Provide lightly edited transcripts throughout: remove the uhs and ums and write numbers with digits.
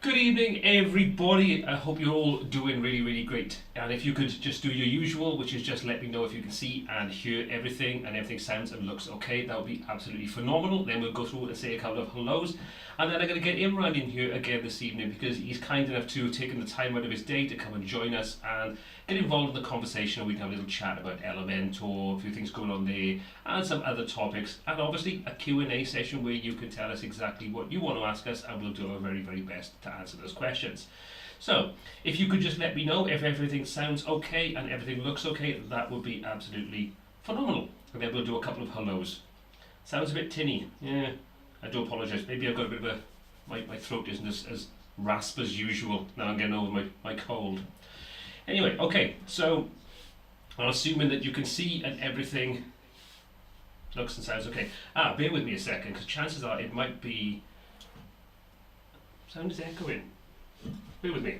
Good evening, everybody. I hope you're all doing really great. And if you could just do your usual, which is just let me know if you can see and hear everything and everything sounds and looks okay, that would be absolutely phenomenal. Then we'll go through and say a couple of hellos. And then I'm going to get Imran in here again this evening because he's kind enough to taking the time out of his day to come and join us and get involved in the conversation. We can have a little chat about Elementor, a few things going on there, and some other topics. And obviously a Q&A session where you can tell us exactly what you want to ask us and we'll do our very best to answer those questions. So, if you could just let me know if everything sounds okay and everything looks okay, that would be absolutely phenomenal. And then we'll do a couple of hellos. Sounds a bit tinny. Yeah, I do apologise. Maybe I've got a bit of a... My throat isn't as rasp as usual. Now I'm getting over my cold. Anyway, okay, so I'm assuming that you can see and everything looks and sounds okay. Bear with me a second, because chances are it might be... Sound is echoing. Bear with me.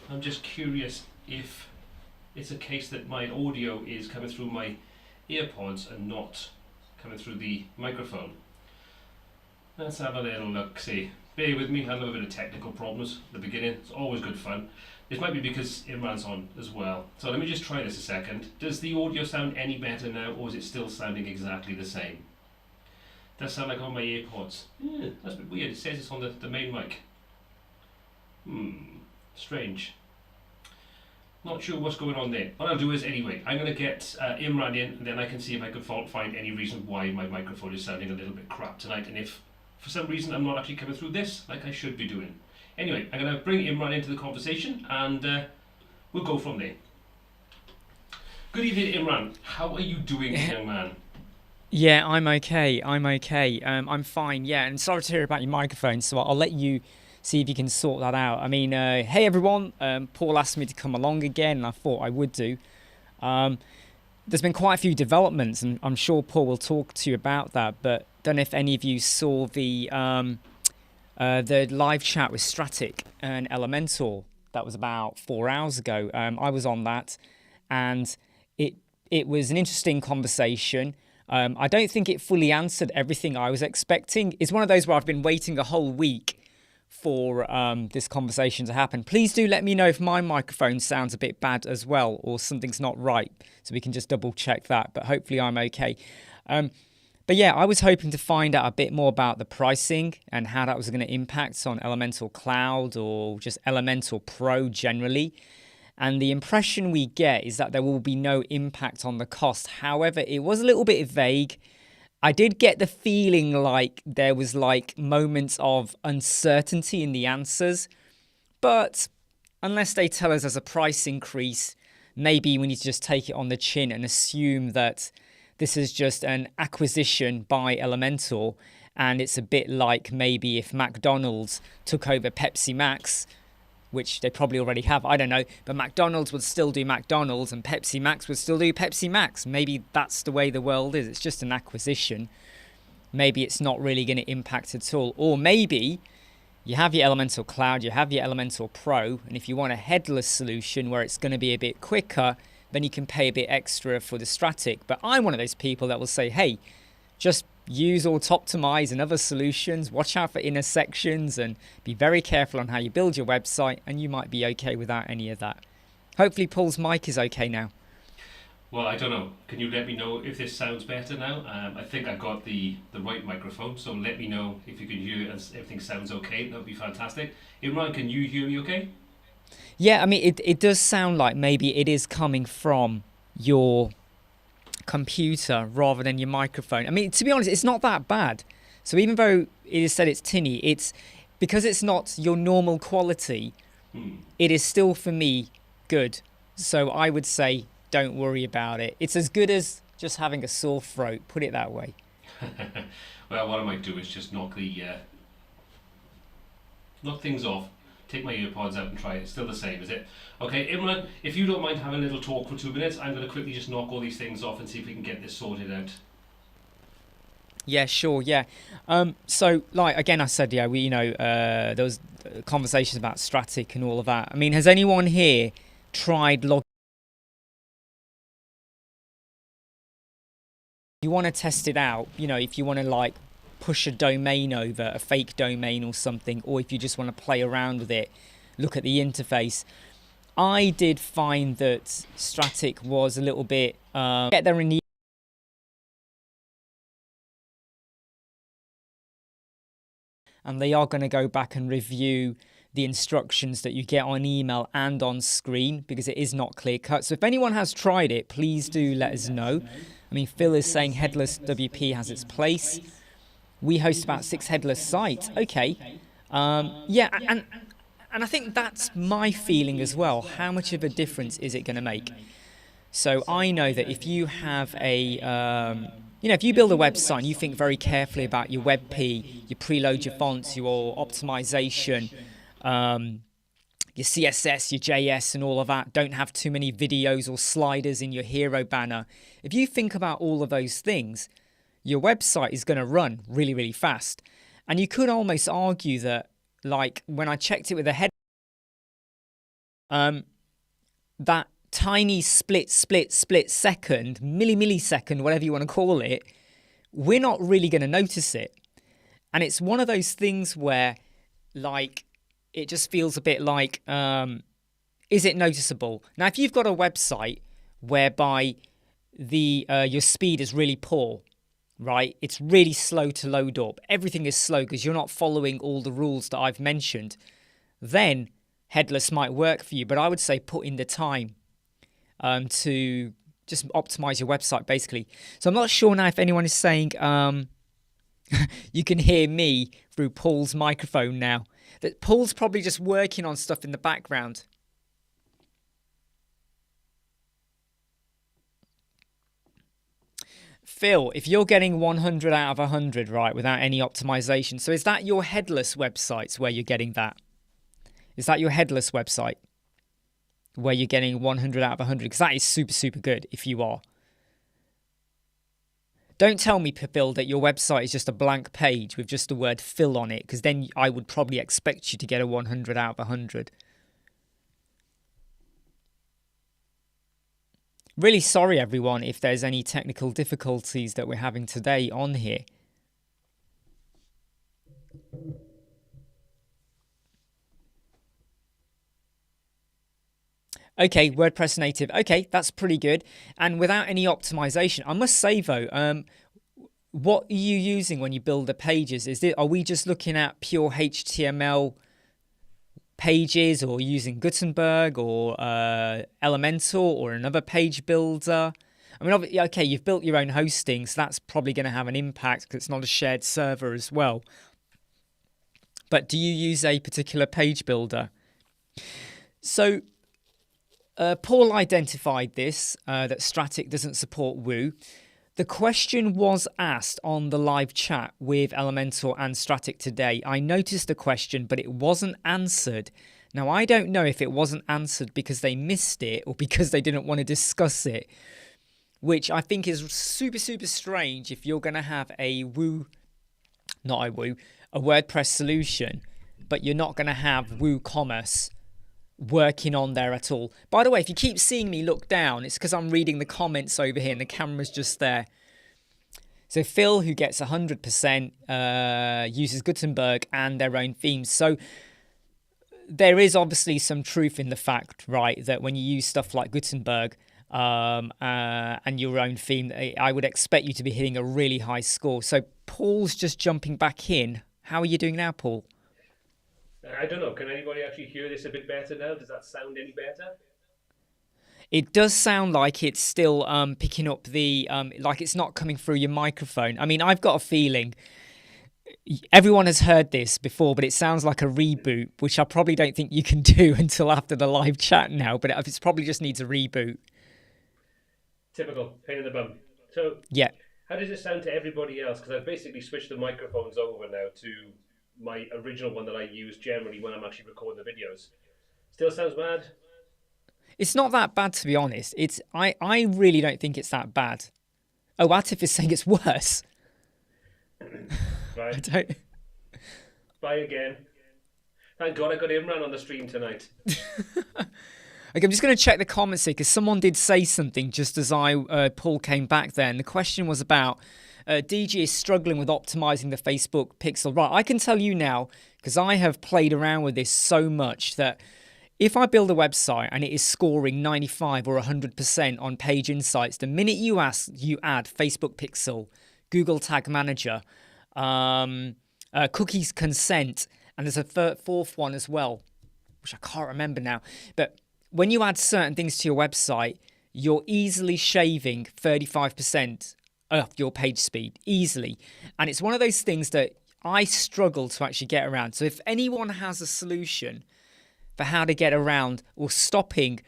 I'm just curious if it's a case that my audio is coming through my earpods and not coming through the microphone. Let's have a little look, see. Bear with me, I have a bit of technical problems at the beginning. It's always good fun. This might be because Imran's on as well. So let me just try this a second. Does the audio sound any better now, or is it still sounding exactly the same? Does sound like on my earpods. Yeah, that's a bit weird. It says it's on the main mic. Strange. Not sure what's going on there. What I'll do is, anyway, I'm going to get Imran in, and then I can see if I can find any reason why my microphone is sounding a little bit crap tonight, and if for some reason I'm not actually coming through this like I should be doing. Anyway, I'm going to bring Imran into the conversation, and we'll go from there. Good evening, Imran. How are you doing, young man? Yeah, I'm okay. I'm fine. Yeah, and sorry to hear about your microphone. So I'll let you see if you can sort that out. I mean, hey everyone. Paul asked me to come along again, and I thought I would do. There's been quite a few developments, and I'm sure Paul will talk to you about that. But don't know if any of you saw the live chat with Stratic and Elementor. That was about 4 hours ago. I was on that, and it was an interesting conversation. I don't think it fully answered everything I was expecting. It's one of those where I've been waiting a whole week for this conversation to happen. Please do let me know if my microphone sounds a bit bad as well, or something's not right, so we can just double check that. But hopefully I'm okay. But yeah, I was hoping to find out a bit more about the pricing and how that was going to impact on Elementor Cloud or just Elementor Pro generally. And the impression we get is that there will be no impact on the cost. However, it was a little bit vague. I did get the feeling like there was like moments of uncertainty in the answers. But unless they tell us there's a price increase, maybe we need to just take it on the chin and assume that this is just an acquisition by Elementor. And it's a bit like maybe if McDonald's took over Pepsi Max, which they probably already have, I don't know, but McDonald's would still do McDonald's and Pepsi Max would still do Pepsi Max. Maybe that's the way the world is. It's just an acquisition. Maybe it's not really going to impact at all. Or maybe you have your Elementor Cloud, you have your Elementor Pro, and if you want a headless solution where it's going to be a bit quicker, then you can pay a bit extra for the Stratic. But I'm one of those people that will say, hey, just use Auto-Optimize and other solutions, watch out for intersections, and be very careful on how you build your website, and you might be okay without any of that. Hopefully Paul's mic is okay now. Well, I don't know. Can you let me know if this sounds better now? I think I've got the right microphone, so let me know if you can hear and everything sounds okay. That would be fantastic. Imran, can you hear me okay? Yeah, I mean, it does sound like maybe it is coming from your computer rather than your microphone. I mean, to be honest, it's not that bad. So even though it is said it's tinny, it's because it's not your normal quality, it is still for me good. So I would say don't worry about it. It's as good as just having a sore throat, put it that way. Well, what I might do is just knock things off, take my earpods out and try it. It's still the same, is it? Okay, Imran, if you don't mind having a little talk for 2 minutes, I'm going to quickly just knock all these things off and see if we can get this sorted out. Yeah, sure, yeah. So, like, again, I said, yeah, there was conversations about Stratic and all of that. I mean, has anyone here tried logging? You want to test it out, if you want to, like, push a domain over, a fake domain or something, or if you just want to play around with it, look at the interface. I did find that Stratic was a little bit get there in the and they are going to go back and review the instructions that you get on email and on screen, because it is not clear cut. So if anyone has tried it, please do let us know. I mean, Phil is saying headless WP has its place. We host about 6 headless sites. Okay. Yeah, and I think that's my feeling as well. How much of a difference is it going to make? So I know that if you have if you build a website and you think very carefully about your WebP, you preload your fonts, your optimization, your CSS, your JS and all of that, don't have too many videos or sliders in your hero banner. If you think about all of those things, your website is going to run really, really fast. And you could almost argue that, like, when I checked it with a head, that tiny split second, millisecond, whatever you want to call it, we're not really going to notice it. And it's one of those things where, like, it just feels a bit like, is it noticeable? Now, if you've got a website whereby your speed is really poor, right? It's really slow to load up. Everything is slow because you're not following all the rules that I've mentioned. Then headless might work for you, but I would say put in the time to just optimize your website, basically. So I'm not sure now if anyone is saying you can hear me through Paul's microphone now. That Paul's probably just working on stuff in the background. Phil, if you're getting 100 out of 100, right, without any optimization, so is that your headless websites where you're getting that? Is that your headless website where you're getting 100 out of 100? Because that is super, super good if you are. Don't tell me, Phil, that your website is just a blank page with just the word Phil on it, because then I would probably expect you to get a 100 out of 100. Really sorry, everyone, if there's any technical difficulties that we're having today on here. Okay, WordPress native. Okay, that's pretty good. And without any optimization, I must say though, what are you using when you build the pages? Are we just looking at pure HTML pages, or using Gutenberg or Elementor or another page builder? I mean, okay, you've built your own hosting, so that's probably going to have an impact because it's not a shared server as well. But do you use a particular page builder? So Paul identified this, that Stratic doesn't support Woo. The question was asked on the live chat with Elementor and Stratic today. I noticed the question, but it wasn't answered. Now, I don't know if it wasn't answered because they missed it or because they didn't want to discuss it, which I think is super, super strange if you're going to have a WordPress solution, but you're not going to have WooCommerce working on there at all. By the way, if you keep seeing me look down, it's because I'm reading the comments over here and the camera's just there. So Phil, who gets 100%, uses Gutenberg and their own themes. So there is obviously some truth in the fact, right, that when you use stuff like Gutenberg and your own theme, I would expect you to be hitting a really high score. So Paul's just jumping back in. How are you doing now, Paul? I don't know. Can anybody actually hear this a bit better now? Does that sound any better? It does sound like it's still picking up the, like it's not coming through your microphone. I mean, I've got a feeling everyone has heard this before, but it sounds like a reboot, which I probably don't think you can do until after the live chat now, but it probably just needs a reboot. Typical, pain in the bum. So, yeah. How does it sound to everybody else? Because I've basically switched the microphones over now to my original one that I use generally when I'm actually recording the videos. Still sounds bad? It's not that bad, to be honest. I really don't think it's that bad. Oh, Atif is saying it's worse. Right. I don't... Bye again. Thank God I got Imran on the stream tonight. Okay, I'm just going to check the comments here because someone did say something just as Paul came back there. And the question was about DG is struggling with optimizing the Facebook pixel. Right, I can tell you now, because I have played around with this so much, that if I build a website and it is scoring 95 or 100% on Page Insights, the minute you add Facebook pixel, Google Tag Manager, cookies consent, and there's a fourth one as well, which I can't remember now. But when you add certain things to your website, you're easily shaving 35% off your page speed, easily. And it's one of those things that I struggle to actually get around. So if anyone has a solution for how to get around or stopping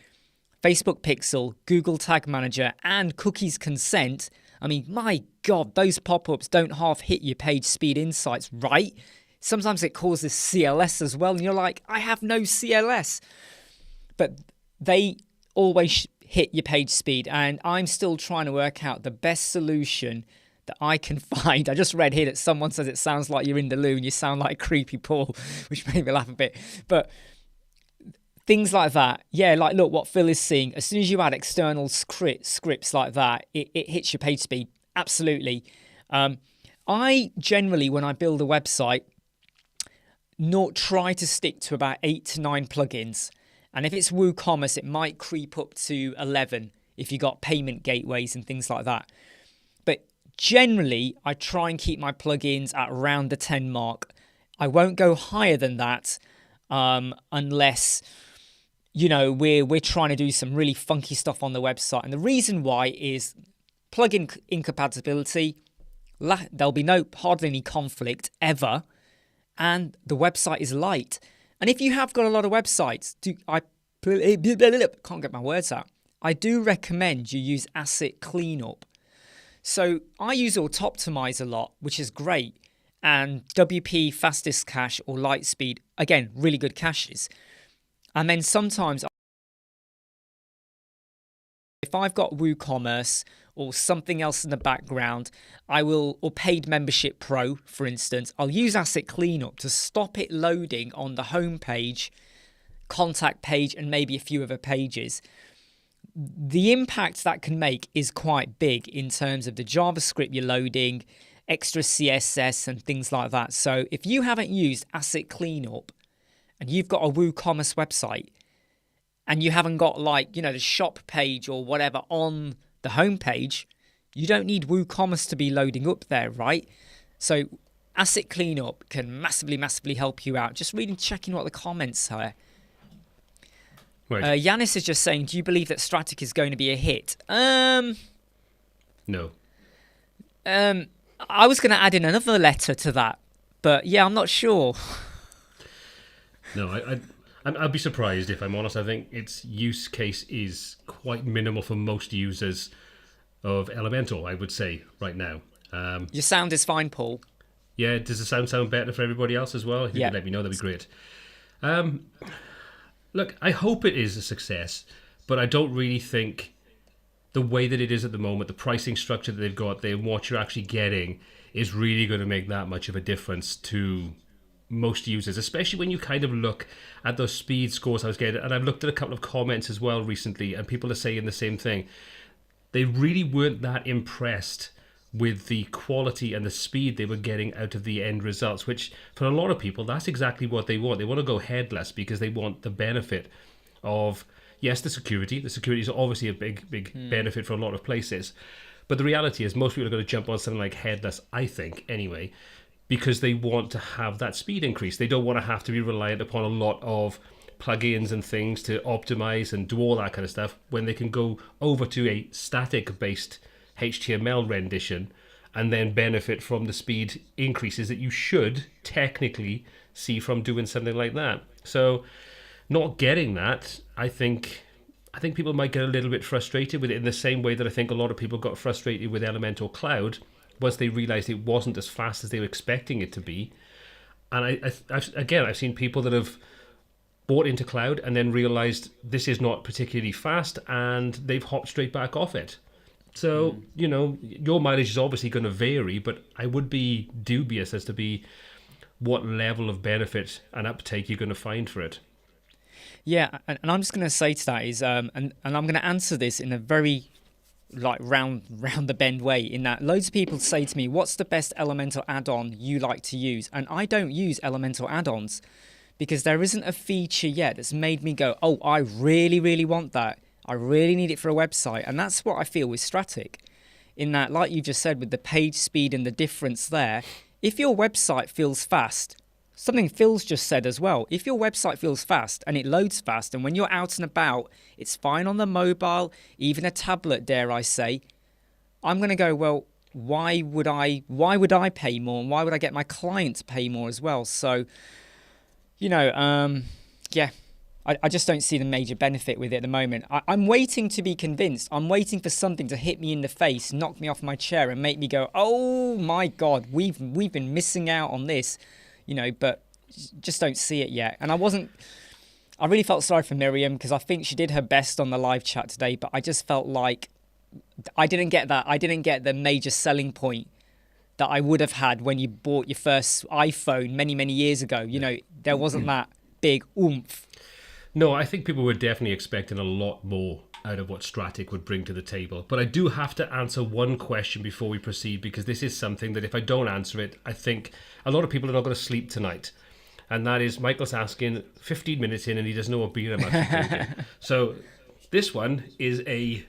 Facebook pixel, Google Tag Manager, and cookies consent, I mean, my God, those pop-ups don't half hit your page speed insights, right? Sometimes it causes CLS as well, and you're like, I have no CLS. But they always hit your page speed, and I'm still trying to work out the best solution that I can find. I just read here that someone says it sounds like you're in the loo and you sound like creepy Paul, which made me laugh a bit. But things like that, yeah, like look what Phil is seeing. As soon as you add external scripts like that, it hits your page speed. Absolutely. I generally, when I build a website, try to stick to about 8 to 9 plugins. And if it's WooCommerce, it might creep up to 11 if you got payment gateways and things like that. But generally, I try and keep my plugins at around the 10 mark. I won't go higher than that unless, you know, we're trying to do some really funky stuff on the website. And the reason why is plugin incompatibility. There'll be hardly any conflict ever. And the website is light. And if you have got a lot of websites, can't get my words out. I do recommend you use asset cleanup. So I use Autoptimize a lot, which is great. And WP fastest cache or Lightspeed, again, really good caches. And then sometimes if I've got WooCommerce or something else in the background, or Paid Membership Pro, for instance, I'll use Asset Cleanup to stop it loading on the home page, contact page, and maybe a few other pages. The impact that can make is quite big in terms of the JavaScript you're loading, extra CSS, and things like that. So if you haven't used Asset Cleanup and you've got a WooCommerce website and you haven't got, like, you know, the shop page or whatever on the home page, you don't need WooCommerce to be loading up there, right? So Asset Cleanup can massively help you out. Just checking what the comments are. Right. Yanis is just saying, do you believe that Stratic is going to be a hit? No. I was going to add in another letter to that, but yeah, I'm not sure. No, I'd be surprised if I'm honest. I think its use case is quite minimal for most users of Elementor, I would say, right now. Your sound is fine, Paul. Yeah, does the sound better for everybody else as well? If you could let me know, that'd be great. Look, I hope it is a success, but I don't really think the way that it is at the moment, the pricing structure that they've got there, and what you're actually getting is really going to make that much of a difference to most users, especially when you kind of look at those speed scores I was getting. And I've looked at a couple of comments as well recently, and people are saying the same thing. They really weren't that impressed with the quality and the speed they were getting out of the end results, which for a lot of people, that's exactly what they want. They want to go headless because they want the benefit of, yes, the security. The security is obviously a big benefit for a lot of places. But the reality is most people are going to jump on something like headless, I think, anyway, because they want to have that speed increase. They don't want to have to be reliant upon a lot of plugins and things to optimize and do all that kind of stuff when they can go over to a static-based HTML rendition and then benefit from the speed increases that you should technically see from doing something like that. So not getting that, I think people might get a little bit frustrated with it in the same way that I think a lot of people got frustrated with Elementor Cloud once they realized it wasn't as fast as they were expecting it to be. And I've seen people that have bought into cloud and then realized this is not particularly fast and they've hopped straight back off it. So, you know, your mileage is obviously going to vary, but I would be dubious as to what level of benefit and uptake you're going to find for it. Yeah, and I'm just going to say to that is, and I'm going to answer this in a very like round the bend way, in that loads of people say to me, what's the best Elementor add-on you like to use? And I don't use Elementor add-ons because there isn't a feature yet that's made me go, oh, I really want that. I really need it for a website. And that's what I feel with Stratic, in that, like you just said, with the page speed and the difference there, if your website feels fast, something Phil's just said as well, if your website feels fast and it loads fast, and when you're out and about, it's fine on the mobile, even a tablet, dare I say, I'm going to go, well, why would I pay more, and why would I get my client to pay more as well? So, I just don't see the major benefit with it at the moment. I'm waiting to be convinced. I'm waiting for something to hit me in the face, knock me off my chair, and make me go, oh my God, we've been missing out on this, but just don't see it yet. And I really felt sorry for Miriam, because I think she did her best on the live chat today, but I just felt like I didn't get that. I didn't get the major selling point that I would have had when you bought your first iPhone many years ago. There wasn't that big oomph. No, I think people were definitely expecting a lot more out of what Stratic would bring to the table. But I do have to answer one question before we proceed, because this is something that if I don't answer it, I think a lot of people are not going to sleep tonight. And that is, Michael's asking 15 minutes in and he doesn't know what beer I'm actually drinking. So this one is a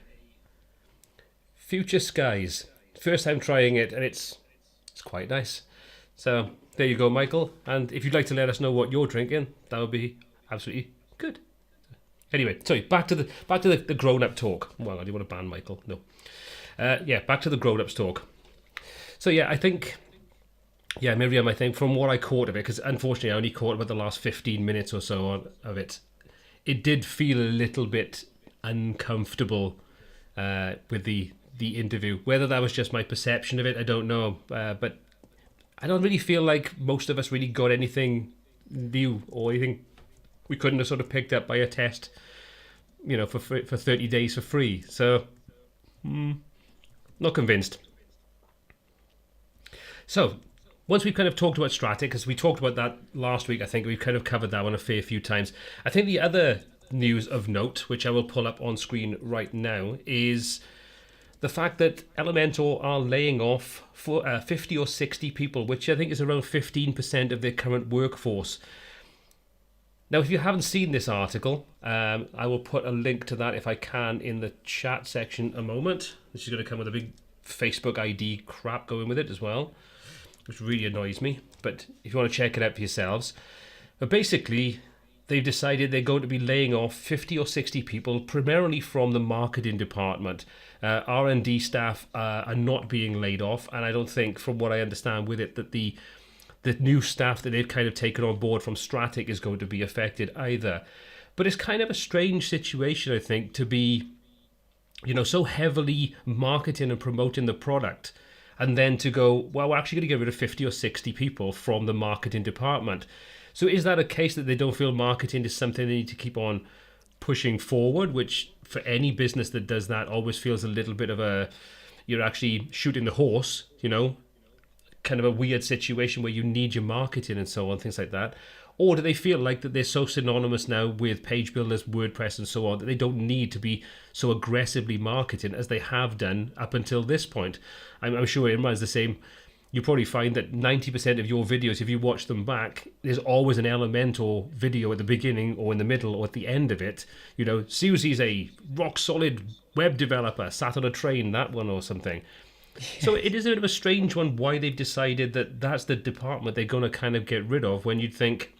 Future Skies. First time trying it, and it's quite nice. So there you go, Michael. And if you'd like to let us know what you're drinking, that would be absolutely good. Anyway, sorry, back to the grown-up talk. Well, I do want to ban Michael. No. Back to the grown-ups talk. So I think Miriam, I think from what I caught of it, because unfortunately I only caught about the last 15 minutes or so of it, it did feel a little bit uncomfortable with the interview. Whether that was just my perception of it, I don't know. But I don't really feel like most of us really got anything new or anything we couldn't have sort of picked up by a test, for 30 days for free. So, not convinced. So, once we've kind of talked about Stratic, because we talked about that last week, I think we've kind of covered that one a fair few times. I think the other news of note, which I will pull up on screen right now, is the fact that Elementor are laying off for 50 or 60 people, which I think is around 15% of their current workforce. Now, if you haven't seen this article, I will put a link to that if I can in the chat section a moment. This is going to come with a big Facebook ID crap going with it as well, which really annoys me. But if you want to check it out for yourselves. But basically, they've decided they're going to be laying off 50 or 60 people, primarily from the marketing department. R&D staff are not being laid off, and I don't think, from what I understand with it, that the new staff that they've kind of taken on board from Stratic is going to be affected either. But it's kind of a strange situation, I think, to be, so heavily marketing and promoting the product, and then to go, well, we're actually going to get rid of 50 or 60 people from the marketing department. So is that a case that they don't feel marketing is something they need to keep on pushing forward, which for any business that does that always feels a little bit of you're actually shooting the horse, kind of a weird situation where you need your marketing and so on, things like that? Or do they feel like that they're so synonymous now with page builders, WordPress and so on, that they don't need to be so aggressively marketing as they have done up until this point? I'm sure Imran's the same. You probably find that 90% of your videos, if you watch them back, there's always an Elementor video at the beginning or in the middle or at the end of it. Susie's a rock solid web developer, sat on a train, that one or something. So it is a bit of a strange one why they've decided that that's the department they're going to kind of get rid of, when you'd think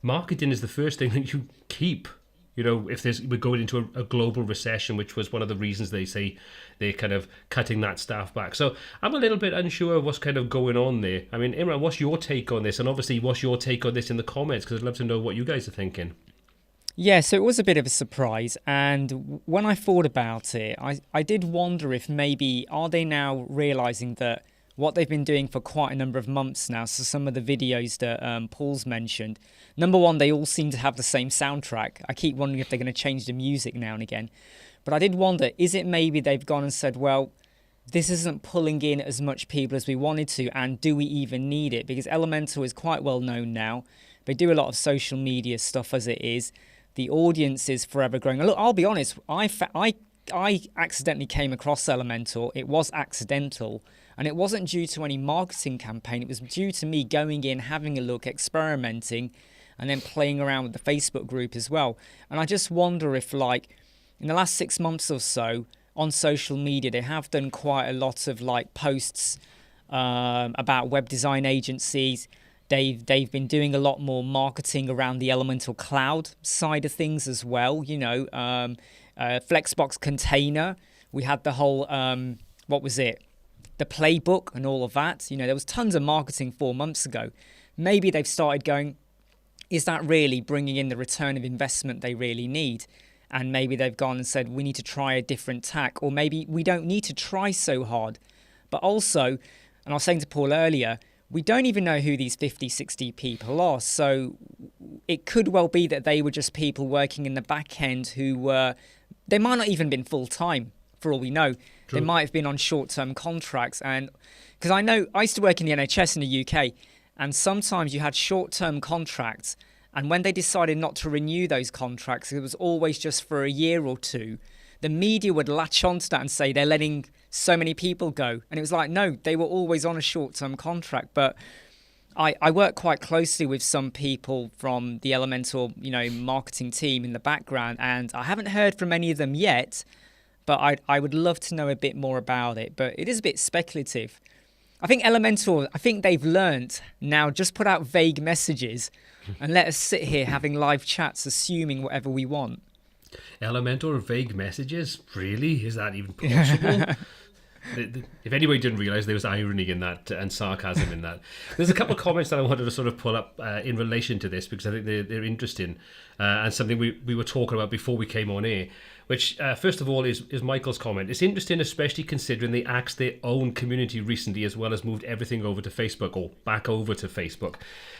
marketing is the first thing that you keep. If we're going into a global recession, which was one of the reasons they say they're kind of cutting that staff back. So I'm a little bit unsure of what's kind of going on there. I mean, Imran, what's your take on this? And obviously, what's your take on this in the comments? Because I'd love to know what you guys are thinking. Yeah, so it was a bit of a surprise, and when I thought about it, I did wonder if maybe are they now realising that what they've been doing for quite a number of months now, so some of the videos that Paul's mentioned, number one, they all seem to have the same soundtrack. I keep wondering if they're going to change the music now and again. But I did wonder, is it maybe they've gone and said, well, this isn't pulling in as much people as we wanted to, and do we even need it? Because Elementor is quite well known now. They do a lot of social media stuff as it is. The audience is forever growing. Look, I'll be honest, I I accidentally came across Elementor. It was accidental, and it wasn't due to any marketing campaign. It was due to me going in, having a look, experimenting, and then playing around with the Facebook group as well. And I just wonder if, like, in the last 6 months or so on social media, they have done quite a lot of like posts about web design agencies. They've been doing a lot more marketing around the Elementor cloud side of things as well. You know, Flexbox container. We had the whole what was it? The playbook and all of that. You know, there was tons of marketing 4 months ago. Maybe they've started going, is that really bringing in the return of investment they really need? And maybe they've gone and said, we need to try a different tack, or maybe we don't need to try so hard. But also, and I was saying to Paul earlier, we don't even know who these 50, 60 people are. So it could well be that they were just people working in the back end who were, they might not even been full time for all we know. True. They might have been on short-term contracts. And because I know I used to work in the NHS in the UK, and sometimes you had short-term contracts, and when they decided not to renew those contracts, it was always just for a year or two. The media would latch onto that and say they're letting so many people go. And it was like, no, they were always on a short-term contract. But I work quite closely with some people from the Elementor, you know, marketing team in the background, and I haven't heard from any of them yet, but I would love to know a bit more about it. But it is a bit speculative. I think Elementor, I think they've learnt now, just put out vague messages and let us sit here having live chats, assuming whatever we want. Elementor vague messages? Really? Is that even possible? If anybody didn't realise, there was irony in that and sarcasm in that. There's a couple of comments that I wanted to sort of pull up in relation to this, because I think they're interesting and something we were talking about before we came on air. Which, first of all, is Michael's comment. It's interesting, especially considering they axed their own community recently, as well as moved everything over to Facebook, or back over to Facebook.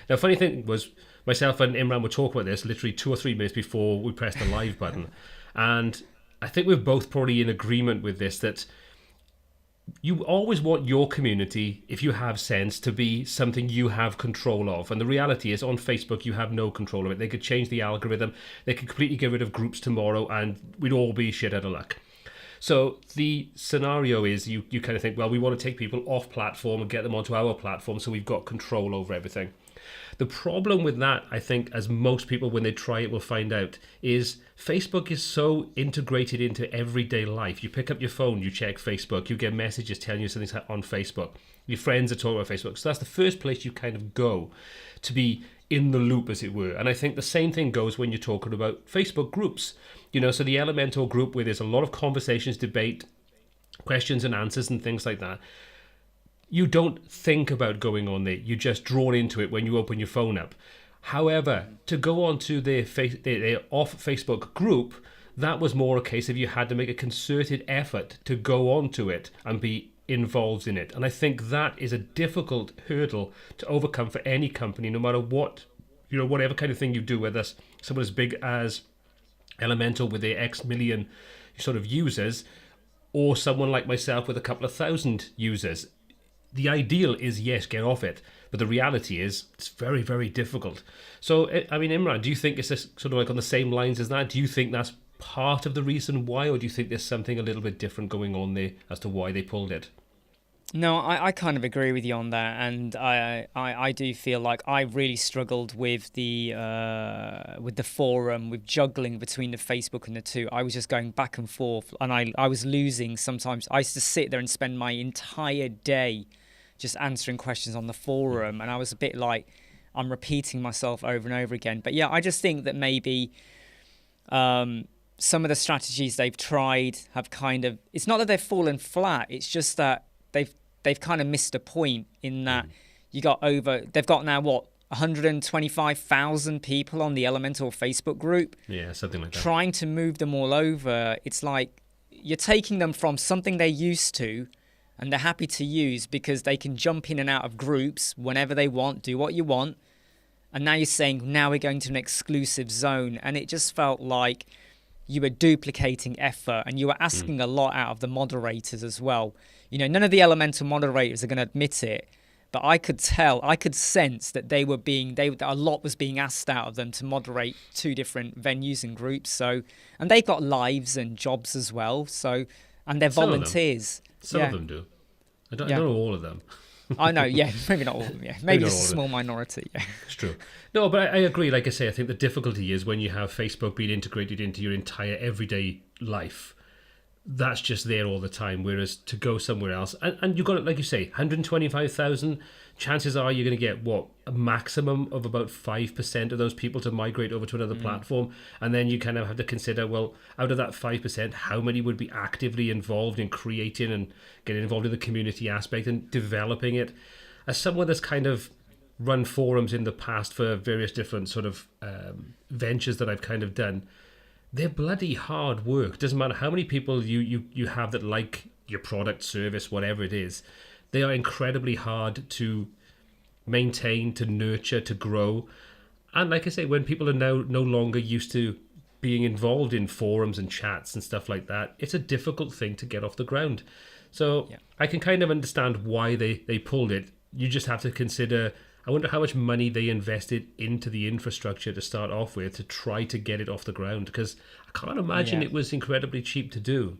Now, funny thing was, myself and Imran were talking about this literally 2 or 3 minutes before we pressed the live button. And I think we're both probably in agreement with this, that you always want your community, if you have sense, to be something you have control of. And the reality is, on Facebook, you have no control of it. They could change the algorithm. They could completely get rid of groups tomorrow, and we'd all be shit out of luck. So the scenario is you kind of think, well, we want to take people off platform and get them onto our platform, so we've got control over everything. The problem with that, I think, as most people, when they try it, will find out, is Facebook is so integrated into everyday life. You pick up your phone, you check Facebook, you get messages telling you something's on Facebook. Your friends are talking about Facebook. So that's the first place you kind of go to be in the loop, as it were. And I think the same thing goes when you're talking about Facebook groups. You know, so the Elementor group, where there's a lot of conversations, debate, questions and answers and things like that. You don't think about going on there. You're just drawn into it when you open your phone up. However, to go on to their off Facebook group, that was more a case of you had to make a concerted effort to go onto it and be involved in it. And I think that is a difficult hurdle to overcome for any company, no matter what, you know, whatever kind of thing you do, whether that's someone as big as Elementor with their X million sort of users, or someone like myself with a couple of thousand users. The ideal is, yes, get off it. But the reality is, it's very, very difficult. So, I mean, Imran, do you think it's sort of like on the same lines as that? Do you think that's part of the reason why, or do you think there's something a little bit different going on there as to why they pulled it? No, I kind of agree with you on that, and I do feel like I really struggled with the forum, with juggling between the Facebook and the two. I was just going back and forth, and I was losing sometimes. I used to sit there and spend my entire day just answering questions on the forum, and I was a bit like, I'm repeating myself over and over again. But yeah, I just think that maybe some of the strategies they've tried have kind of, it's not that they've fallen flat, it's just that they've kind of missed a point in that they've got now 125,000 people on the Elementor Facebook group. Yeah, something like that. Trying to move them all over, it's like you're taking them from something they're used to and they're happy to use because they can jump in and out of groups whenever they want, do what you want. And now you're saying, now we're going to an exclusive zone. And it just felt like you were duplicating effort and you were asking a lot out of the moderators as well. You know, none of the Elementor moderators are going to admit it, but I could tell, I could sense that a lot was being asked out of them to moderate 2 different venues and groups. So, and they've got lives and jobs as well. So, and they're volunteers. Some of them do. I don't know all of them. I know, yeah, maybe not all of them. Yeah, maybe just a small minority. Yeah, it's true. No, but I agree. Like I say, I think the difficulty is when you have Facebook being integrated into your entire everyday life. That's just there all the time. Whereas to go somewhere else, and you've got, like you say, 125,000. Chances are you're going to get a maximum of about 5% of those people to migrate over to another platform, and then you kind of have to consider, well, out of that 5%, how many would be actively involved in creating and getting involved in the community aspect and developing it. As someone that's kind of run forums in the past for various different sort of ventures that I've kind of done, they're bloody hard work. Doesn't matter how many people you have that like your product, service, whatever it is. They are incredibly hard to maintain, to nurture, to grow. And like I say, when people are now no longer used to being involved in forums and chats and stuff like that, it's a difficult thing to get off the ground. So I can kind of understand why they pulled it. You just have to consider, I wonder how much money they invested into the infrastructure to start off with to try to get it off the ground, because I can't imagine it was incredibly cheap to do.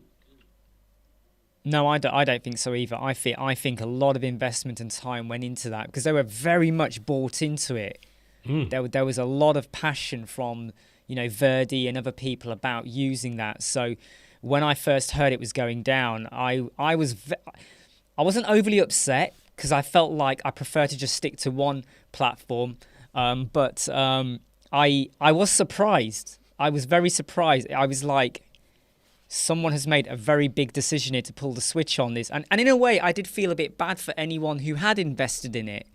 No, I don't think so either. I think a lot of investment and time went into that because they were very much bought into it. There was a lot of passion from, Verdi and other people about using that. So when I first heard it was going down, I wasn't overly upset because I felt like I prefer to just stick to one platform. But I was surprised. I was very surprised. I was like, someone has made a very big decision here to pull the switch on this. And in a way, I did feel a bit bad for anyone who had invested in it.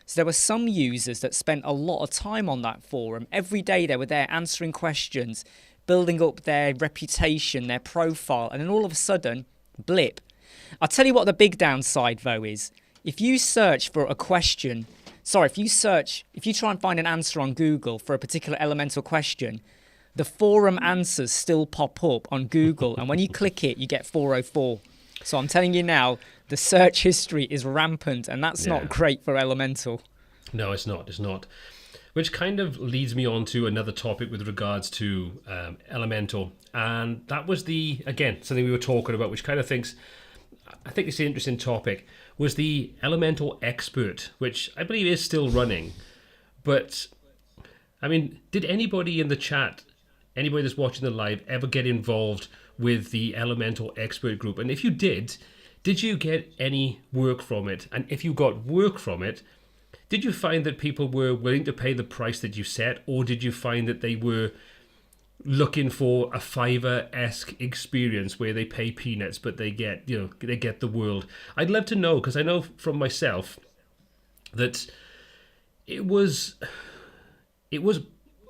So there were some users that spent a lot of time on that forum. Every day they were there answering questions, building up their reputation, their profile. And then all of a sudden, blip. I'll tell you what the big downside, though, is. If you search for a question, if you try and find an answer on Google for a particular Elementor question, the forum answers still pop up on Google, and when you click it, you get 404. So I'm telling you now, the search history is rampant, and that's not great for Elementor. No, it's not. It's not. Which kind of leads me on to another topic with regards to Elementor, and that was something we were talking about, which kind of I think it's an interesting topic, was the Elementor Expert, which I believe is still running. But, I mean, did anybody in the chat, anybody that's watching the live, ever get involved with the Elementor Expert group? And if you did you get any work from it? And if you got work from it, did you find that people were willing to pay the price that you set, or did you find that they were looking for a Fiverr-esque experience where they pay peanuts but they get the world? I'd love to know, because I know from myself that it was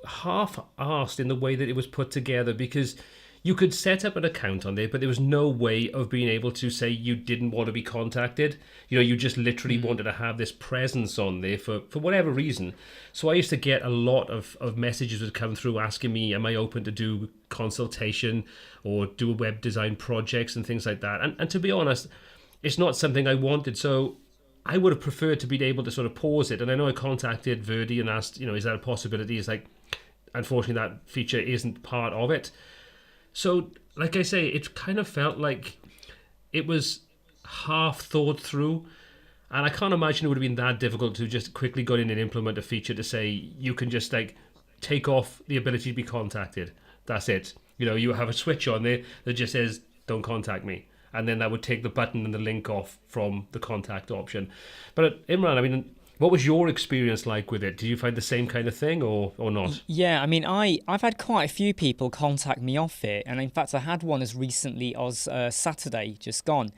half-arsed in the way that it was put together, because you could set up an account on there, but there was no way of being able to say you didn't want to be contacted. You just literally wanted to have this presence on there for whatever reason. So I used to get a lot of messages that come through asking me, am I open to do consultation or do web design projects and things like that. And to be honest, it's not something I wanted. So I would have preferred to be able to sort of pause it. And I know I contacted Verdi and asked, is that a possibility? It's like, unfortunately, that feature isn't part of it. So, like I say, it kind of felt like it was half thought through. And I can't imagine it would have been that difficult to just quickly go in and implement a feature to say you can just take off the ability to be contacted. That's it. You have a switch on there that just says, don't contact me. And then that would take the button and the link off from the contact option. But Imran, I mean, what was your experience like with it? Did you find the same kind of thing or not? Yeah, I mean, I've had quite a few people contact me off it. And in fact, I had one as recently as Saturday, just gone.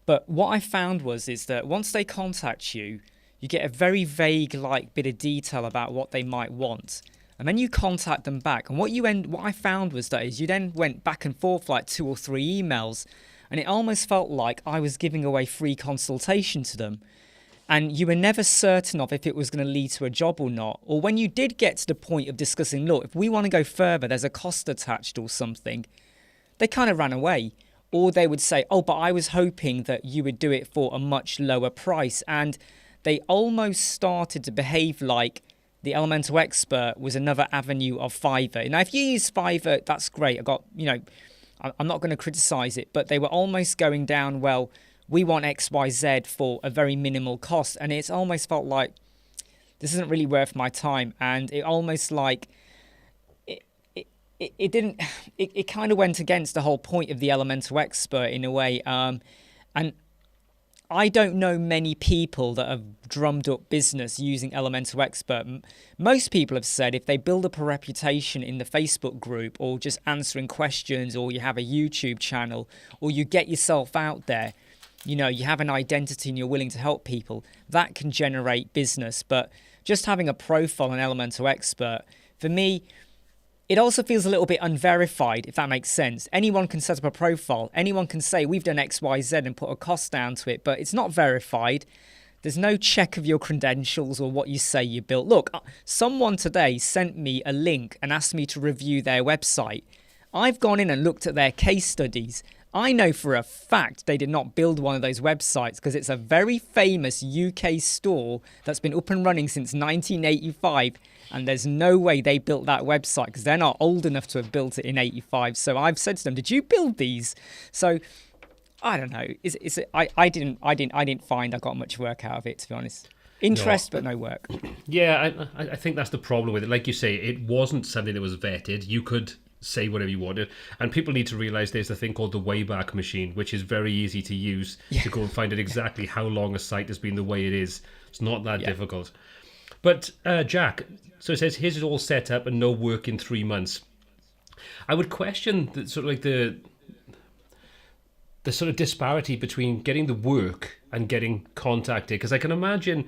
But what I found is that once they contact you, you get a very vague bit of detail about what they might want. And then you contact them back. And what I found was that you then went back and forth 2 or 3 emails. And it almost felt like I was giving away free consultation to them. And you were never certain of if it was going to lead to a job or not. Or when you did get to the point of discussing, look, if we want to go further, there's a cost attached or something, they kind of ran away. Or they would say, oh, but I was hoping that you would do it for a much lower price. And they almost started to behave like the Elementor Expert was another avenue of Fiverr. Now, if you use Fiverr, that's great. I'm not going to criticize it, but they were almost going down, well, we want XYZ for a very minimal cost. And it's almost felt like this isn't really worth my time. And it almost like it kind of went against the whole point of the Elementor Expert in a way. And I don't know many people that have drummed up business using Elementor Expert. Most people have said if they build up a reputation in the Facebook group, or just answering questions, or you have a YouTube channel, or you get yourself out there, you have an identity and you're willing to help people, that can generate business. But just having a profile on Elementor Expert, for me, it also feels a little bit unverified, if that makes sense. Anyone can set up a profile. Anyone can say, we've done X, Y, Z and put a cost down to it, but it's not verified. There's no check of your credentials or what you say you built. Look, someone today sent me a link and asked me to review their website. I've gone in and looked at their case studies. I know for a fact they did not build one of those websites, because it's a very famous UK store that's been up and running since 1985. And there's no way they built that website, because they're not old enough to have built it in 85. So I've said to them, did you build these? So I don't know. I didn't find I got much work out of it, to be honest. Interest, but no work. Yeah, I think that's the problem with it. Like you say, it wasn't something that was vetted. You could say whatever you wanted, and people need to realize there's a thing called the Wayback Machine, which is very easy to use to go and find out exactly how long a site has been the way it is. It's not that difficult. But Jack, so it says here's it all set up and no work in 3 months. I would question the sort of disparity between getting the work and getting contacted, because I can imagine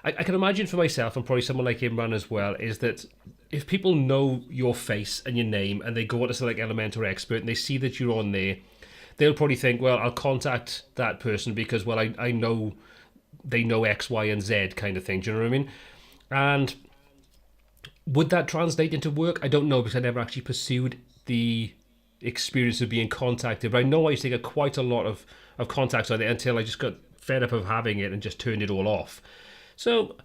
for myself, and probably someone like Imran as well, is that if people know your face and your name and they go on to select Elementor Expert and they see that you're on there, they'll probably think, well, I'll contact that person because, well, I know they know X, Y, and Z kind of thing. Do you know what I mean? And would that translate into work? I don't know, because I never actually pursued the experience of being contacted. But I know I used to get quite a lot of contacts on it until I just got fed up of having it and just turned it all off. So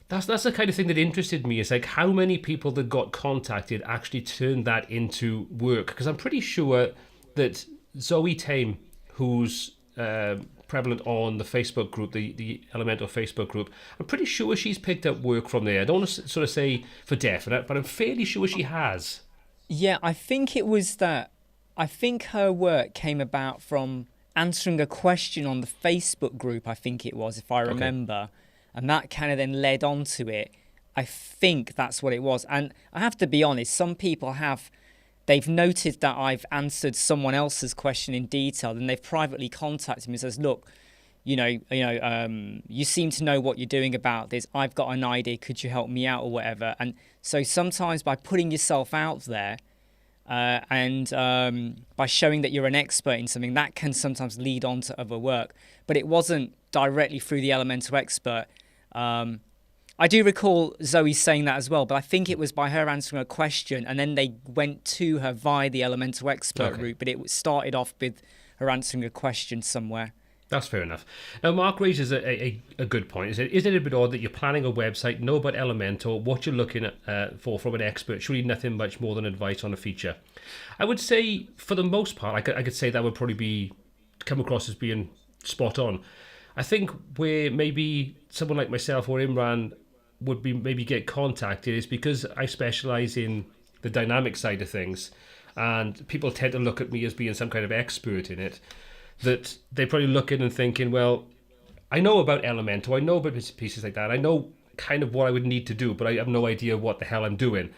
that's the kind of thing that interested me. It's like how many people that got contacted actually turned that into work. Because I'm pretty sure that Zoe Tame, who's prevalent on the Facebook group, the Elementor Facebook group, I'm pretty sure she's picked up work from there. I don't want to sort of say for definite, but I'm fairly sure she has. Yeah, I think it was that. I think her work came about from answering a question on the Facebook group, I think it was, if I remember. And that kind of then led on to it. I think that's what it was. And I have to be honest, some people they've noted that I've answered someone else's question in detail, and they've privately contacted me and says, look, you seem to know what you're doing about this. I've got an idea. Could you help me out or whatever? And so sometimes by putting yourself out there and by showing that you're an expert in something, that can sometimes lead on to other work. But it wasn't directly through the Elementor Expert. I do recall Zoe saying that as well, but I think it was by her answering a question, and then they went to her via the Elementor Expert route, but it started off with her answering a question somewhere. That's fair enough. Now, Mark raises a good point. Isn't it a bit odd that you're planning a website, know about Elementor, what you're looking for from an expert, surely nothing much more than advice on a feature? I would say, for the most part, I could say that would probably come across as being spot on. I think where maybe someone like myself or Imran would be maybe get contacted is because I specialize in the dynamic side of things, and people tend to look at me as being some kind of expert in it, that they're probably looking and thinking, well, I know about Elementor, I know about pieces like that, I know kind of what I would need to do, but I have no idea what the hell I'm doing.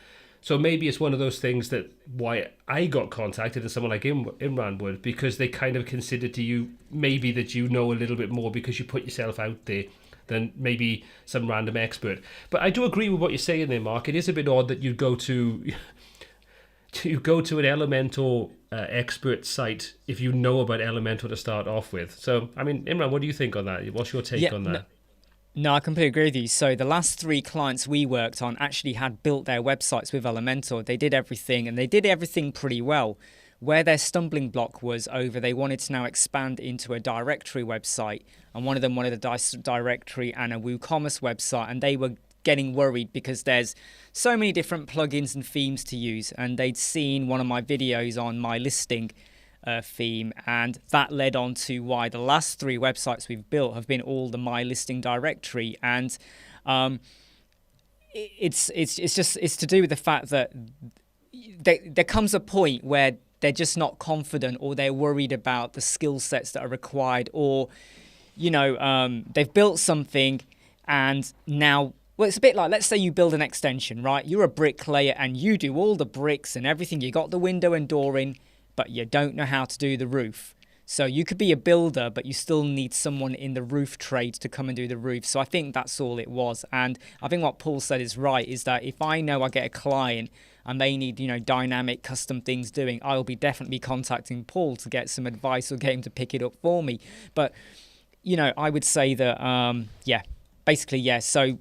So maybe it's one of those things that why I got contacted and someone like Imran would, because they kind of consider to you maybe that you know a little bit more because you put yourself out there than maybe some random expert. But I do agree with what you're saying there, Mark. It is a bit odd that you go to an Elementor expert site if you know about Elementor to start off with. So, I mean, Imran, what do you think on that? What's your take on that? No, I completely agree with you. So the last 3 clients we worked on actually had built their websites with Elementor. They did everything, and they did everything pretty well. where their stumbling block was over, they wanted to now expand into a directory website, and one of them wanted a directory and a WooCommerce website, and they were getting worried because there's so many different plugins and themes to use, and they'd seen one of my videos on my listing theme, and that led on to why the last 3 websites we've built have been all the my listing directory. And it's to do with the fact that there comes a point where they're just not confident, or they're worried about the skill sets that are required, or they've built something and now, well, it's a bit like, let's say you build an extension, right? You're a bricklayer and you do all the bricks and everything. You got the window and door in, but you don't know how to do the roof. So you could be a builder, but you still need someone in the roof trade to come and do the roof. So I think that's all it was. And I think what Paul said is right, is that if I know I get a client and they need, dynamic custom things doing, I'll be definitely contacting Paul to get some advice or get him to pick it up for me. But, I would say that, basically, yeah. So,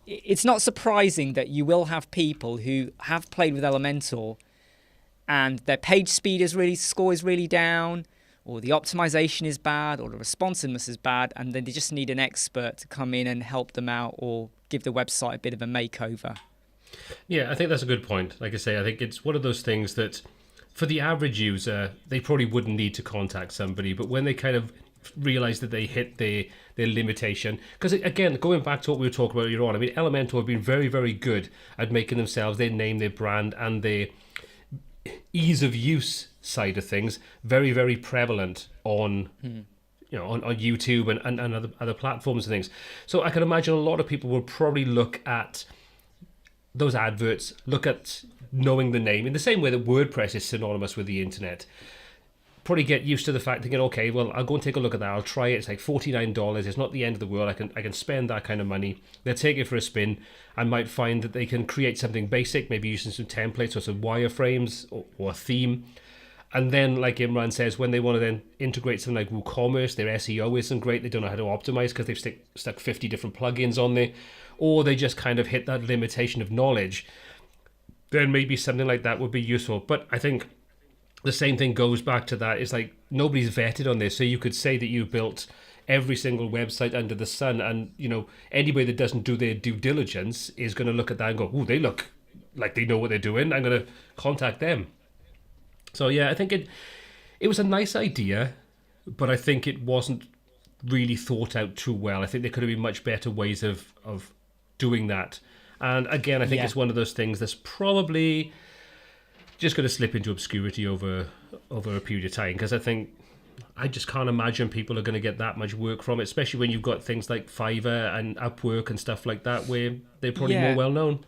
it's not surprising that you will have people who have played with Elementor and their page speed score is really down, or the optimization is bad, or the responsiveness is bad, and then they just need an expert to come in and help them out or give the website a bit of a makeover. Yeah, I think that's a good point. Like I say, I think it's one of those things that for the average user, they probably wouldn't need to contact somebody, but when they kind of realize that they hit their limitation, because again, going back to what we were talking about earlier on, Elementor have been very, very good at making themselves, their name, their brand, and their ease of use side of things very, very prevalent on on YouTube and other platforms and things. So I can imagine a lot of people will probably look at those adverts, look at knowing the name in the same way that WordPress is synonymous with the internet. Probably get used to the fact, thinking, okay, well, I'll go and take a look at that. I'll try it. It's like $49. It's not the end of the world. I can spend that kind of money. They'll take it for a spin. I might find that they can create something basic, maybe using some templates or some wireframes or a theme. And then, like Imran says, when they want to then integrate something like WooCommerce, their SEO isn't great. They don't know how to optimize because they've stuck 50 different plugins on there, or they just kind of hit that limitation of knowledge. Then maybe something like that would be useful. But I think the same thing goes back to that. It's like nobody's vetted on this. So you could say that you built every single website under the sun, and anybody that doesn't do their due diligence is going to look at that and go, "Oh, they look like they know what they're doing. I'm going to contact them." So yeah, I think it was a nice idea, but I think it wasn't really thought out too well. I think there could have been much better ways of doing that. And again, I think it's one of those things that's probably just going to slip into obscurity over a period of time, because I just can't imagine people are going to get that much work from it, especially when you've got things like Fiverr and Upwork and stuff like that, where they're probably more well known.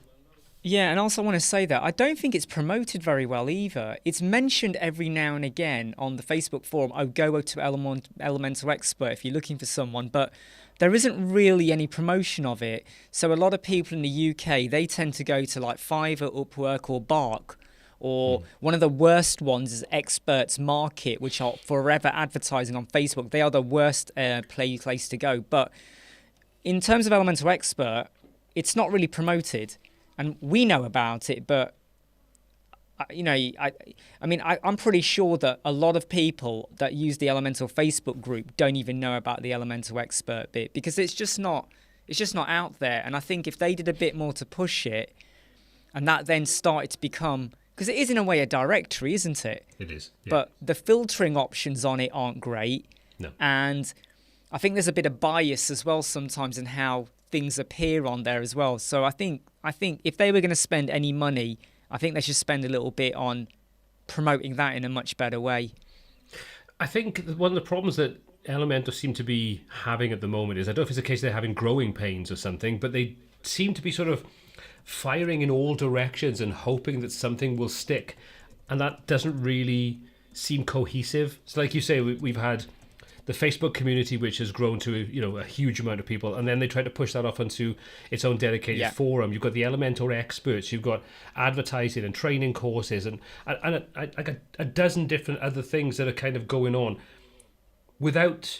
Yeah, and also I want to say that I don't think it's promoted very well either. It's mentioned every now and again on the Facebook forum, go to Elementor Expert if you're looking for someone, but there isn't really any promotion of it. So a lot of people in the UK, they tend to go to like Fiverr, Upwork or Bark, or one of the worst ones is Experts Market, which are forever advertising on Facebook. They are the worst place to go. But in terms of Elementor Expert, it's not really promoted. And we know about it, but I'm pretty sure that a lot of people that use the Elementor Facebook group don't even know about the Elementor Expert bit, because it's just not out there. And I think if they did a bit more to push it, and that then started to become, because it is in a way a directory, isn't it? It is. Yeah. But the filtering options on it aren't great. No. And I think there's a bit of bias as well sometimes in how things appear on there as well. So I think if they were going to spend any money, I think they should spend a little bit on promoting that in a much better way. I think one of the problems that Elementor seem to be having at the moment is, I don't know if it's a case they're having growing pains or something, but they seem to be sort of firing in all directions and hoping that something will stick. And that doesn't really seem cohesive. So like you say, we've had the Facebook community, which has grown to a huge amount of people, and then they try to push that off onto its own dedicated forum. You've got the Elementor experts, you've got advertising and training courses, and a dozen different other things that are kind of going on without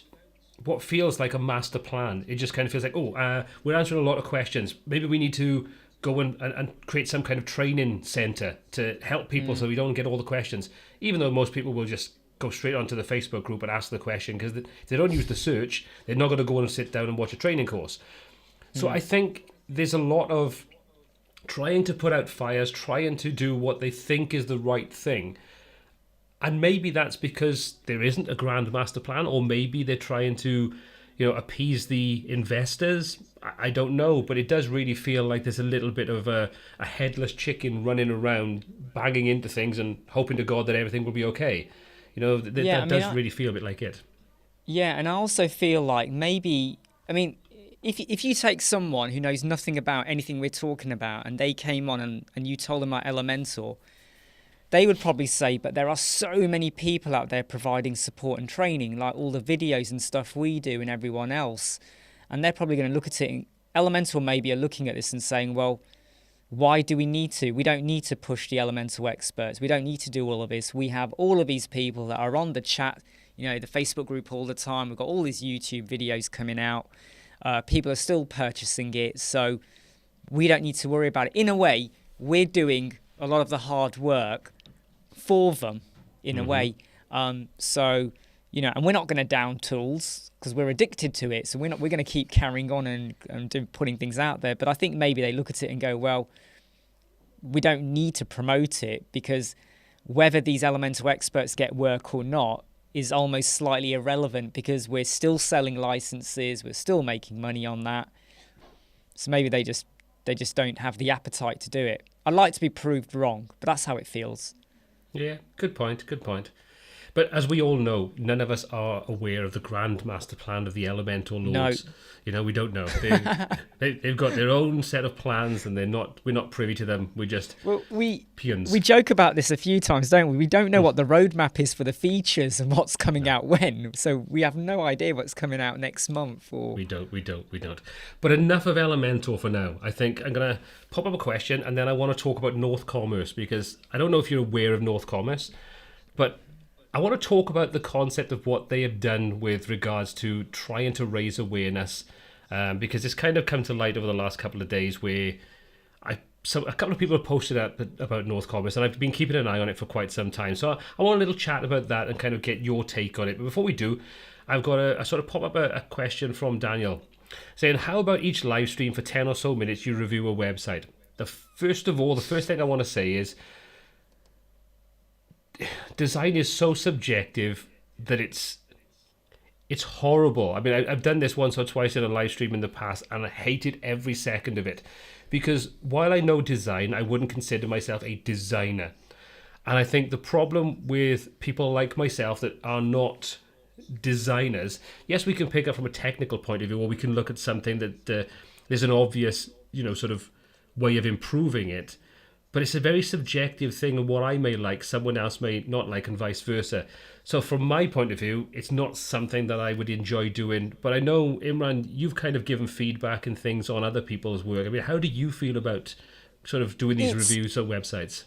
what feels like a master plan. It just kind of feels like, we're answering a lot of questions. Maybe we need to go and create some kind of training center to help people so we don't get all the questions, even though most people will just go straight onto the Facebook group and ask the question, because if they don't use the search, they're not going to go and sit down and watch a training course. So I think there's a lot of trying to put out fires, trying to do what they think is the right thing. And maybe that's because there isn't a grand master plan, or maybe they're trying to, appease the investors. I don't know, but it does really feel like there's a little bit of a headless chicken running around, banging into things and hoping to God that everything will be okay. That does really feel a bit like it. Yeah, and I also feel like maybe, if you take someone who knows nothing about anything we're talking about and they came on and you told them about Elementor, they would probably say, but there are so many people out there providing support and training, like all the videos and stuff we do and everyone else. And they're probably going to look at it, and Elementor maybe are looking at this and saying, well, why do we need to? We don't need to push the Elementor experts. We don't need to do all of this. We have all of these people that are on the chat, the Facebook group all the time. We've got all these YouTube videos coming out. People are still purchasing it. So we don't need to worry about it. In a way, we're doing a lot of the hard work for them, in a way. And we're not going to down tools because we're addicted to it. So we're going to keep carrying on and putting things out there. But I think maybe they look at it and go, well, we don't need to promote it, because whether these Elementor experts get work or not is almost slightly irrelevant, because we're still selling licenses, we're still making money on that. So maybe they just don't have the appetite to do it. I'd like to be proved wrong, but that's how it feels. Yeah, good point. But as we all know, none of us are aware of the grand master plan of the Elementor lords. No. We don't know. They've got their own set of plans, and we're not privy to them. We're just peons. We joke about this a few times, don't we? We don't know what the roadmap is for the features and what's coming out when. So we have no idea what's coming out next month. We don't. But enough of Elementor for now. I think I'm going to pop up a question, and then I want to talk about WooCommerce, because I don't know if you're aware of WooCommerce, but I want to talk about the concept of what they have done with regards to trying to raise awareness, because it's kind of come to light over the last couple of days where a couple of people have posted about WooCommerce, and I've been keeping an eye on it for quite some time. So I want a little chat about that and kind of get your take on it. But before we do, I've got a sort of pop up a question from Daniel saying, how about each live stream for 10 or so minutes you review a website? The first thing I want to say is, design is so subjective that it's horrible. I mean, I've done this once or twice in a live stream in the past, and I hated every second of it, because while I know design, I wouldn't consider myself a designer. And I think the problem with people like myself that are not designers, yes, we can pick up from a technical point of view, or we can look at something that there's an obvious, sort of way of improving it. But it's a very subjective thing, and what I may like, someone else may not like, and vice versa. So from my point of view, it's not something that I would enjoy doing. But I know, Imran, you've kind of given feedback and things on other people's work. I mean, how do you feel about sort of doing these reviews on websites?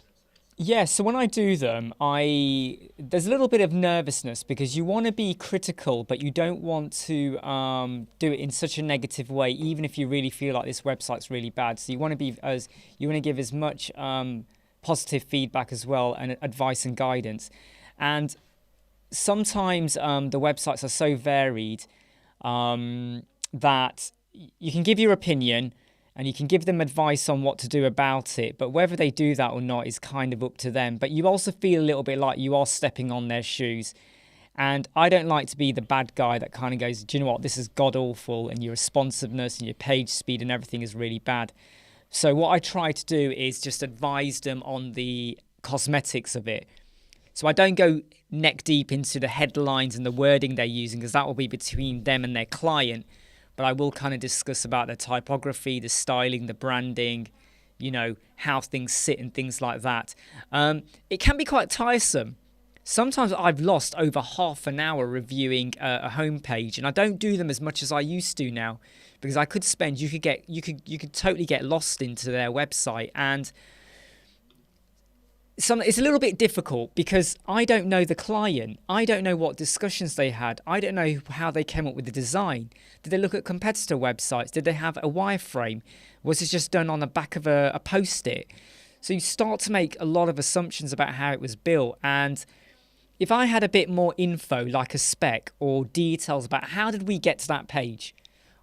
Yeah, so when I do them, there's a little bit of nervousness, because you want to be critical, but you don't want to do it in such a negative way, even if you really feel like this website's really bad. So you want to give as much positive feedback as well, and advice and guidance. And sometimes the websites are so varied that you can give your opinion, and you can give them advice on what to do about it, but whether they do that or not is kind of up to them. But you also feel a little bit like you are stepping on their shoes. And I don't like to be the bad guy that kind of goes, do you know what, this is god-awful, and your responsiveness and your page speed and everything is really bad. So what I try to do is just advise them on the cosmetics of it. So I don't go neck deep into the headlines and the wording they're using, because that will be between them and their client. But I will kind of discuss about the typography, the styling, the branding, how things sit and things like that. It can be quite tiresome. Sometimes I've lost over half an hour reviewing a homepage, and I don't do them as much as I used to now, because I could spend. You could totally get lost into their website, and it's a little bit difficult because I don't know the client. I don't know what discussions they had. I don't know how they came up with the design. Did they look at competitor websites? Did they have a wireframe? Was it just done on the back of a post-it? So you start to make a lot of assumptions about how it was built. And if I had a bit more info, like a spec or details about how did we get to that page,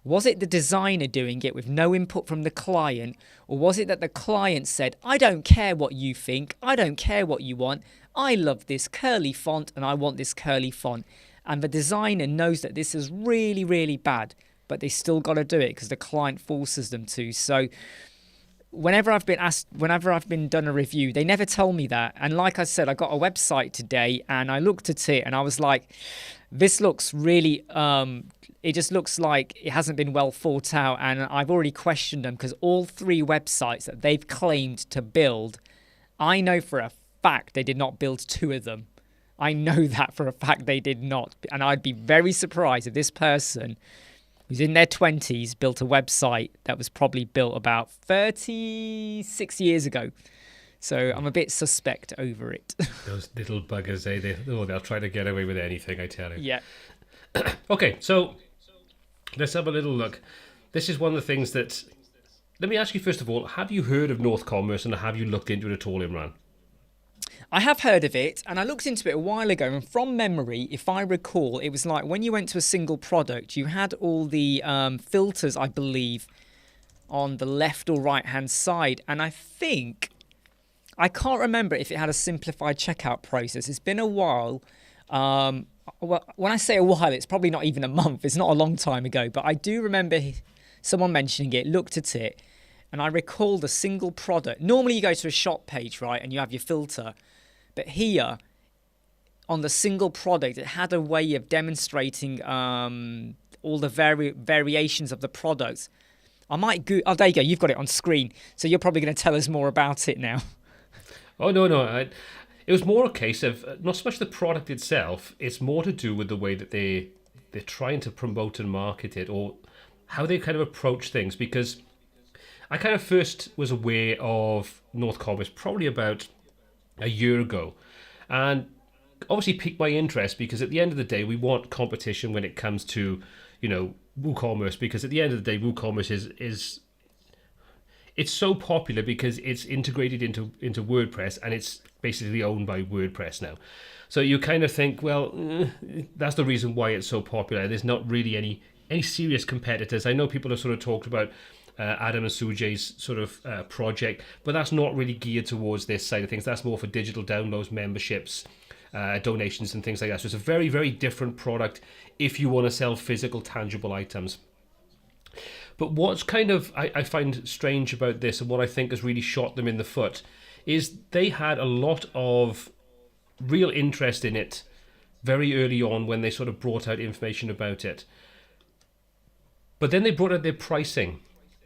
was it the designer doing it with no input from the client, or was it that the client said, I don't care what you think, I don't care what you want, I love this curly font and I want this curly font. And the designer knows that this is really, really bad, but they still got to do it because the client forces them to. So whenever I've been done a review, they never tell me that. And like I said, I got a website today and I looked at it and I was like, this looks really, it just looks like it hasn't been well thought out. And I've already questioned them because all 3 websites that they've claimed to build, I know for a fact they did not build 2 of them. I know that for a fact they did not. And I'd be very surprised if this person who's in their 20s built a website that was probably built about 36 years ago. So I'm a bit suspect over it. Those little buggers, they'll try to get away with anything, I tell you. Yeah. Okay, so let's have a little look. This is one of the things that... Let me ask you first of all, have you heard of WooCommerce and have you looked into it at all, Imran? I have heard of it, and I looked into it a while ago, and from memory, if I recall, it was like when you went to a single product, you had all the filters, I believe, on the left or right-hand side, and I can't remember if it had a simplified checkout process. It's been a while. Well, when I say a while, it's probably not even a month. It's not a long time ago, but I do remember someone mentioning it, looked at it, and I recalled a single product. Normally you go to a shop page, right, and you have your filter. But here, on the single product, it had a way of demonstrating all the variations of the products. I might go. Oh, there you go. You've got it on screen. So you're probably going to tell us more about it now. Oh, no. It was more a case of not so much the product itself. It's more to do with the way that they're trying to promote and market it, or how they kind of approach things. Because I kind of first was aware of WooCommerce probably about a year ago, and obviously piqued my interest because at the end of the day we want competition when it comes to, WooCommerce, because at the end of the day WooCommerce is it's so popular because it's integrated into WordPress and it's basically owned by WordPress now. So you kind of think, well, that's the reason why it's so popular. There's not really any serious competitors. I know people have sort of talked about Adam and Sujay's sort of project, but that's not really geared towards this side of things. That's more for digital downloads, memberships, donations and things like that. So it's a very, very different product if you want to sell physical, tangible items. But what's kind of, I find strange about this, and what I think has really shot them in the foot, is they had a lot of real interest in it very early on when they sort of brought out information about it. But then they brought out their pricing,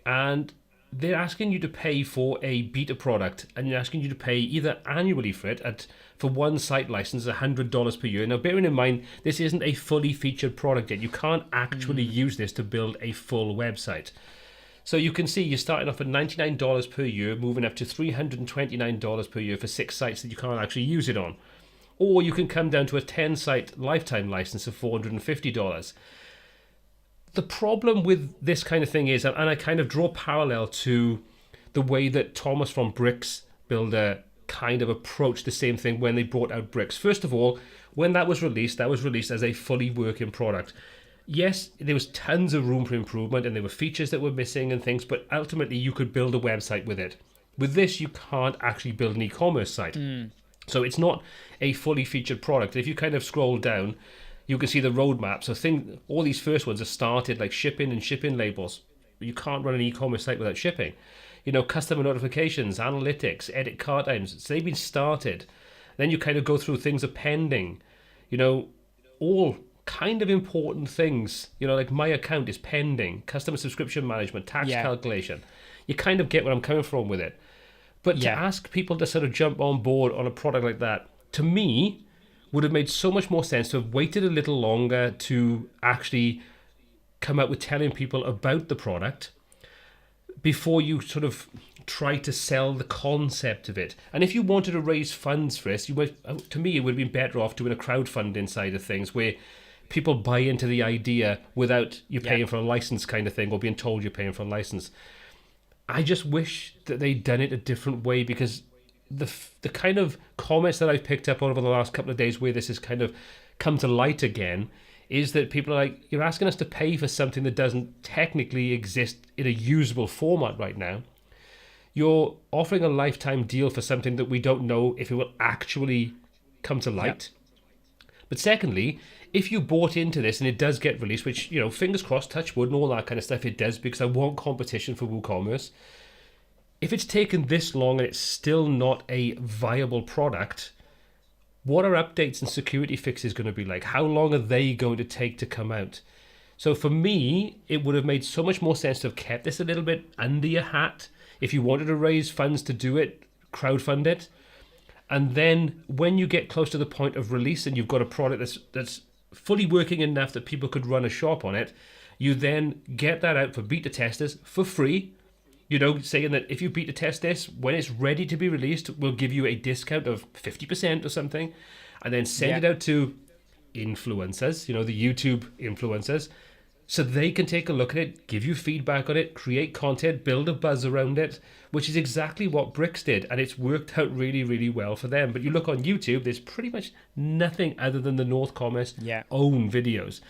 and they're asking you to pay for a beta product, and they're asking you to pay either annually for it for one site license, $100 per year. Now, bearing in mind, this isn't a fully featured product yet. You can't actually use this to build a full website. So you can see you're starting off at $99 per year, moving up to $329 per year for 6 sites that you can't actually use it on. Or you can come down to a 10-site lifetime license of $450. The problem with this kind of thing is, and I kind of draw parallel to the way that Thomas from Bricks Builder kind of approached the same thing when they brought out Bricks. First of all, when that was released as a fully working product. Yes, there was tons of room for improvement and there were features that were missing and things, but ultimately you could build a website with it. With this, you can't actually build an e-commerce site. So it's not a fully featured product. If you kind of scroll down, you can see the roadmap. So all these first ones are started like shipping and shipping labels. You can't run an e-commerce site without shipping. Customer notifications, analytics, edit cart items. So they've been started. Then you kind of go through things are pending. All kind of important things. Like my account is pending. Customer subscription management, tax calculation. You kind of get where I'm coming from with it. But to ask people to sort of jump on board on a product like that, to me, would have made so much more sense to have waited a little longer to actually come out with telling people about the product. before you sort of try to sell the concept of it. And if you wanted to raise funds for this, to me, it would have been better off doing a crowdfunding side of things where people buy into the idea without you paying for a license kind of thing or being told you're paying for a license. I just wish that they'd done it a different way, because the kind of comments that I've picked up over the last couple of days where this has kind of come to light again is that people are like, you're asking us to pay for something that doesn't technically exist in a usable format right now. You're offering a lifetime deal for something that we don't know if it will actually come to light. But secondly, if you bought into this and it does get released, which, fingers crossed, touch wood and all that kind of stuff, it does, because I want competition for WooCommerce. If it's taken this long and it's still not a viable product, what are updates and security fixes going to be like? How long are they going to take to come out? So for me, it would have made so much more sense to have kept this a little bit under your hat. If you wanted to raise funds to do it, crowdfund it. And then when you get close to the point of release and you've got a product that's fully working enough that people could run a shop on it, you then get that out for beta testers for free. Saying that if you beta test this, when it's ready to be released, we'll give you a discount of 50% or something, and then send it out to influencers, the YouTube influencers, so they can take a look at it, give you feedback on it, create content, build a buzz around it, which is exactly what Bricks did, and it's worked out really, really well for them. But you look on YouTube, there's pretty much nothing other than the North Commerce own videos.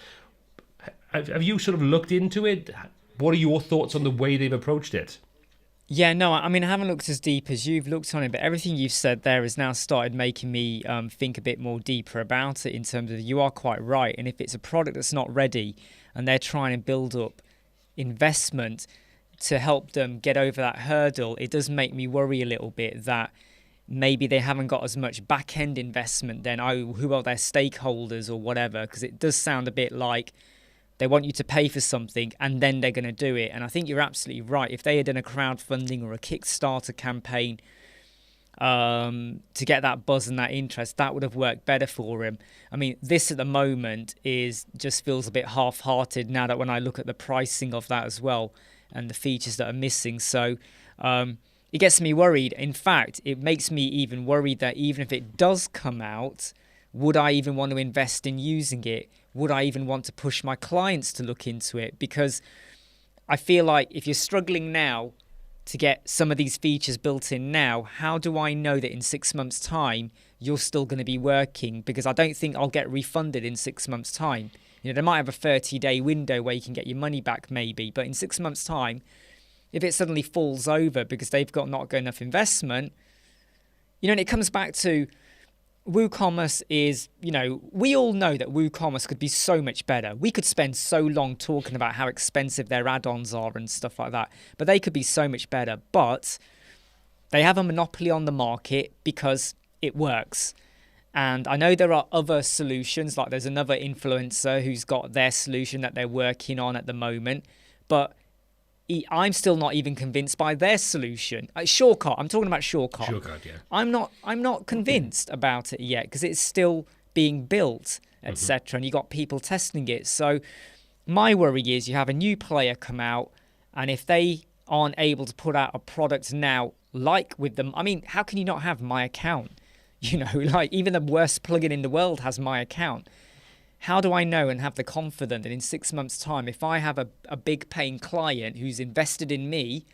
Have you sort of looked into it? What are your thoughts on the way they've approached it? Yeah, no, I mean, I haven't looked as deep as you've looked on it, but everything you've said there has now started making me think a bit more deeper about it, in terms of, you are quite right. And if it's a product that's not ready and they're trying to build up investment to help them get over that hurdle, it does make me worry a little bit that maybe they haven't got as much back-end investment then. Who are their stakeholders or whatever? Because it does sound a bit like they want you to pay for something and then they're going to do it. And I think you're absolutely right. If they had done a crowdfunding or a Kickstarter campaign to get that buzz and that interest, that would have worked better for him. I mean, this at the moment just feels a bit half-hearted now that when I look at the pricing of that as well and the features that are missing. So it gets me worried. In fact, it makes me even worried that even if it does come out, would I even want to invest in using it? Would I even want to push my clients to look into it? Because I feel like if you're struggling now to get some of these features built in now, how do I know that in 6 months' time you're still going to be working? Because I don't think I'll get refunded in 6 months' time. They might have a 30-day window where you can get your money back maybe, but in 6 months' time, if it suddenly falls over because they've not got enough investment, and it comes back to WooCommerce is, we all know that WooCommerce could be so much better. We could spend so long talking about how expensive their add-ons are and stuff like that, but they could be so much better. But they have a monopoly on the market because it works. And I know there are other solutions, like there's another influencer who's got their solution that they're working on at the moment, but I'm still not even convinced by their solution. Shortcut. I'm talking about Shortcut. Shortcut, yeah. I'm not convinced about it yet because it's still being built, etc. And you got people testing it. So my worry is you have a new player come out, and if they aren't able to put out a product now, like with them, I mean, how can you not have my account? Like even the worst plugin in the world has my account. How do I know and have the confidence that in 6 months' time, if I have a big paying client who's invested in me